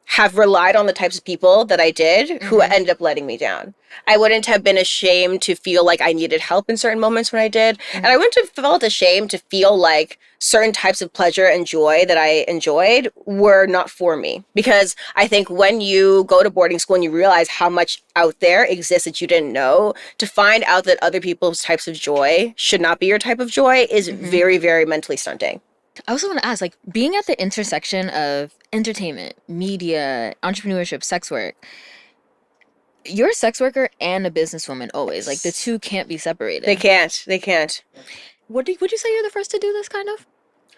have relied on the types of people that I did who ended up letting me down. I wouldn't have been ashamed to feel like I needed help in certain moments when I did. And I wouldn't have felt ashamed to feel like certain types of pleasure and joy that I enjoyed were not for me. Because I think when you go to boarding school and you realize how much out there exists that you didn't know, to find out that other people's types of joy should not be your type of joy is very, very mentally stunting. I also want to ask, like, being at the intersection of entertainment, media, entrepreneurship, sex work, you're a sex worker and a businesswoman always. Like, the two can't be separated. They can't. Would you say you're the first to do this, kind of?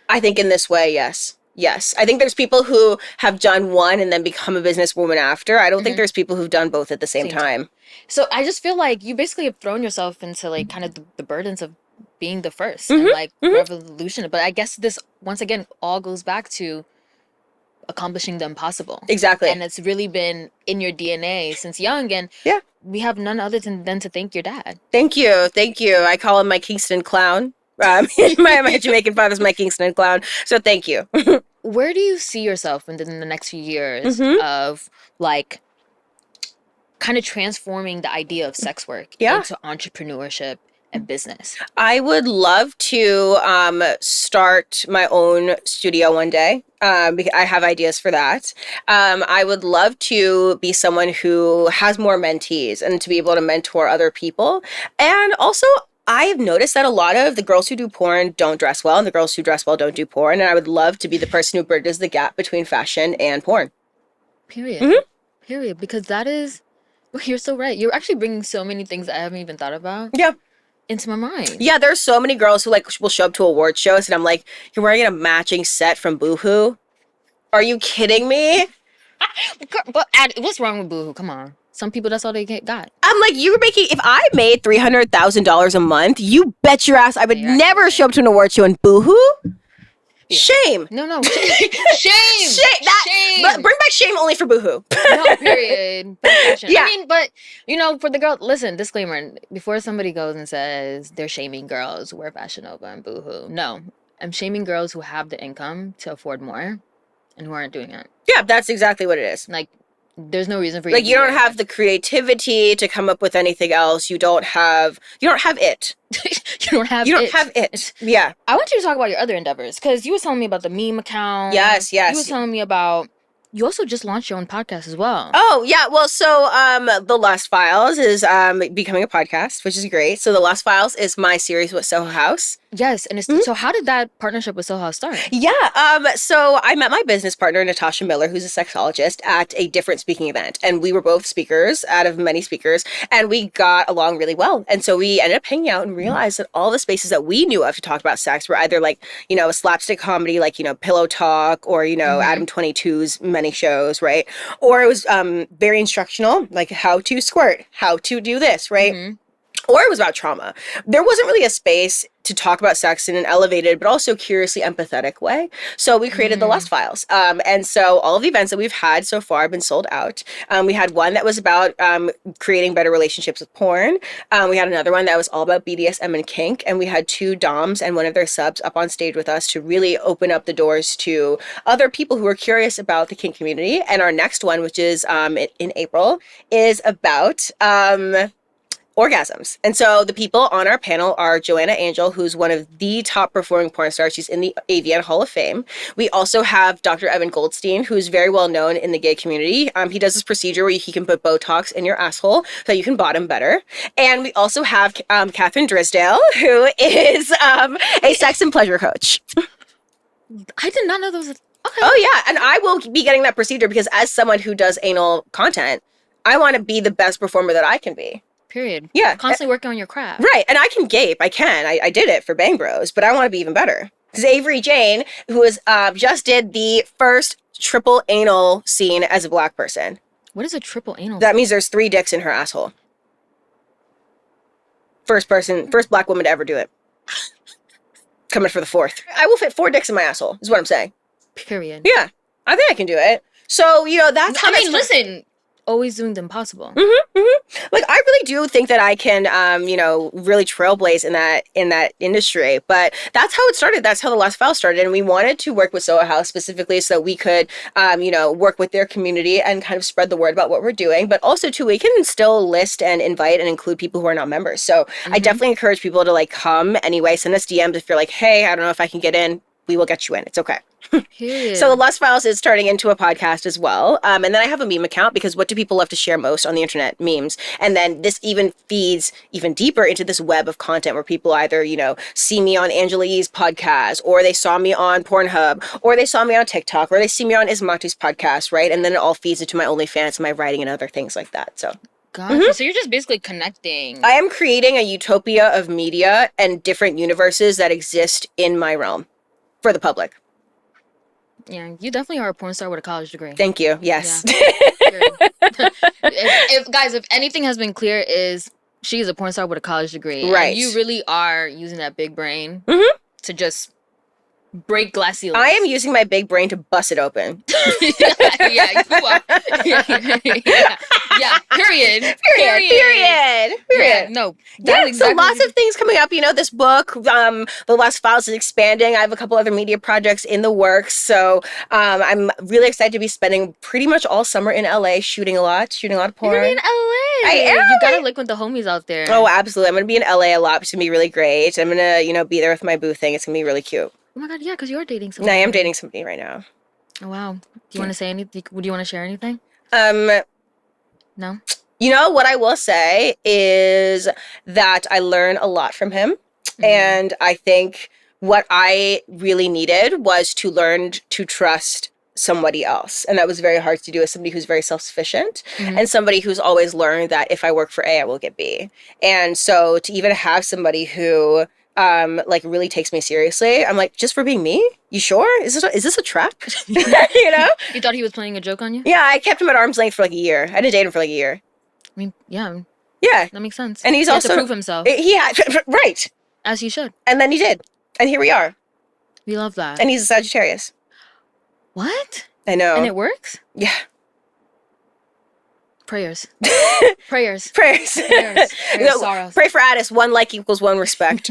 I think in this way, yes. Yes. I think there's people who have done one and then become a businesswoman after. I don't think there's people who've done both at the same time. So I just feel like you basically have thrown yourself into, like, kind of the burdens of being the first and like revolution. But I guess this once again all goes back to accomplishing the impossible. Exactly. And it's really been in your DNA since young, and we have none other than to thank your dad. Thank you. I call him my Kingston clown. My Jamaican father's my Kingston clown. So thank you. Where do you see yourself within the next few years of like kind of transforming the idea of sex work into entrepreneurship and business? I would love to start my own studio one day. Because I have ideas for that. I would love to be someone who has more mentees and to be able to mentor other people. And also, I've noticed that a lot of the girls who do porn don't dress well, and the girls who dress well don't do porn. And I would love to be the person who bridges the gap between fashion and porn. Period. Period. Because that is, you're so right. You're actually bringing so many things that I haven't even thought about. Yeah. Into my mind. Yeah, there's so many girls who like will show up to award shows and I'm like, you're wearing a matching set from Boohoo? Are you kidding me? But what's wrong with Boohoo? Come on. Some people, that's all they got. I'm like, you're making, if I made $300,000 a month, you bet your ass I would never show up to an award show in Boohoo. Yeah. Shame. No. Shame. Shame. But bring back shame only for Boohoo. No, period. Yeah. I mean, but, for the girl, listen, disclaimer, before somebody goes and says they're shaming girls who wear Fashion Nova and Boohoo, no. I'm shaming girls who have the income to afford more and who aren't doing it. Yeah, that's exactly what it is. Like, there's no reason for you like to you do don't have the creativity to come up with anything else. You don't have it. you don't have You don't have it. Yeah. I want you to talk about your other endeavors, because you was telling me about the meme account. Yes. You was telling me about, you also just launched your own podcast as well. Oh, yeah. Well, so The Lost Files is becoming a podcast, which is great. So The Lost Files is my series with Soho House. Yes, and it's so how did that partnership with Soho House start? Yeah, so I met my business partner, Natasha Miller, who's a sexologist, at a different speaking event. And we were both speakers out of many speakers, and we got along really well. And so we ended up hanging out and realized that all the spaces that we knew of to talk about sex were either like, you know, a slapstick comedy, like, you know, Pillow Talk, or, you know, Adam 22's many shows, right? Or it was very instructional, like how to squirt, how to do this, right? Or it was about trauma. There wasn't really a space to talk about sex in an elevated, but also curiously empathetic way. So we created The Lost Files. And so all of the events that we've had so far have been sold out. We had one that was about creating better relationships with porn. We had another one that was all about BDSM and kink. And we had 2 doms and one of their subs up on stage with us to really open up the doors to other people who are curious about the kink community. And our next one, which is in April, is about orgasms. And so the people on our panel are Joanna Angel, who's one of the top performing porn stars. She's in the AVN Hall of Fame. We also have Dr. Evan Goldstein, who's very well known in the gay community. He does this procedure where he can put Botox in your asshole so you can bottom better. And we also have Catherine Drisdale, who is a sex and pleasure coach. I did not know those. Okay. Oh, yeah. And I will be getting that procedure because as someone who does anal content, I want to be the best performer that I can be. Period. Yeah. Constantly working on your craft. Right. And I can gape. I can. I did it for Bang Bros, but I want to be even better. Because Avery Jane, who was just did the first triple anal scene as a Black person. What is a triple anal? That means there's 3 dicks in her asshole. First Black woman to ever do it. Coming for the 4th. I will fit 4 dicks in my asshole, is what I'm saying. Period. Yeah. I think I can do it. So, you know, that's how listen, always doing the impossible. Like, I really do think that I can, you know, really trailblaze in that industry. But that's how it started. That's how The Lost File started. And we wanted to work with Soho House specifically so that we could, you know, work with their community and kind of spread the word about what we're doing. But also, too, we can still list and invite and include people who are not members. So I definitely encourage people to, like, come anyway. Send us DMs if you're like, hey, I don't know if I can get in. We will get you in. It's okay. So The Lost Files is turning into a podcast as well. And then I have a meme account because what do people love to share most on the internet? Memes. And then this even feeds even deeper into this web of content where people either, you know, see me on Angela Yee's podcast, or they saw me on Pornhub, or they saw me on TikTok, or they see me on Ismatou's podcast, right? And then it all feeds into my OnlyFans and my writing and other things like that. So Gotcha. So you're just basically connecting. I am creating a utopia of media and different universes that exist in my realm for the public. Yeah, you definitely are a porn star with a college degree. Thank you. Yes. Yeah. if anything has been clear, is she is a porn star with a college degree. Right. And you really are using that big brain to just break glass ceilings. I am using my big brain to bust it open. Yeah, you are. Yeah. Period. Yeah, no. Yeah, Exactly so lots of things coming up. You know, this book, The Lost Files, is expanding. I have a couple other media projects in the works. So I'm really excited to be spending pretty much all summer in LA shooting a lot of porn. You're gonna be in LA. I am. You gotta link with the homies out there. Oh, absolutely. I'm going to be in LA a lot. It's going to be really great. I'm going to, you know, be there with my boo thing. It's going to be really cute. Oh my god, yeah, because you're dating somebody. I am dating somebody right now. Oh, wow. Do you want to say anything? Would you want to share anything? No? You know, what I will say is that I learn a lot from him. And I think what I really needed was to learn to trust somebody else. And that was very hard to do as somebody who's very self-sufficient and somebody who's always learned that if I work for A, I will get B. And so to even have somebody who like really takes me seriously, I'm like, just for being me? You sure? Is this a trap? You know? You thought he was playing a joke on you? Yeah, I kept him at arm's length for like a year. I didn't date him for like a year. I mean, yeah. Yeah. That makes sense. And he's he also had to prove himself. He had, right. As he should. And then he did. And here we are. We love that. And he's a Sagittarius. What? I know. And it works? Yeah. Prayers. Prayers. No, Sorrows. pray for Addis. 1 like equals 1 respect.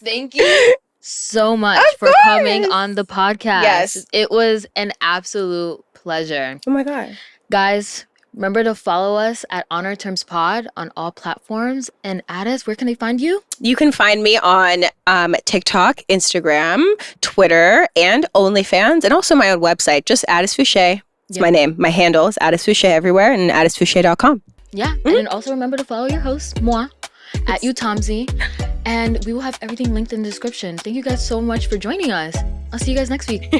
Thank you so much Of for coming course. on the podcast. Yes. It was an absolute pleasure. Oh my God. Guys, remember to follow us at On Our Terms Pod on all platforms. And Addis, where can they find you? You can find me on TikTok, Instagram, Twitter, and OnlyFans, and also my own website, just Addis Fouché. It's my name. My handle is Addis Fouché everywhere, and addisfouché.com. Yeah, and then also remember to follow your host, moi, at utomzy, and we will have everything linked in the description. Thank you guys so much for joining us. I'll see you guys next week.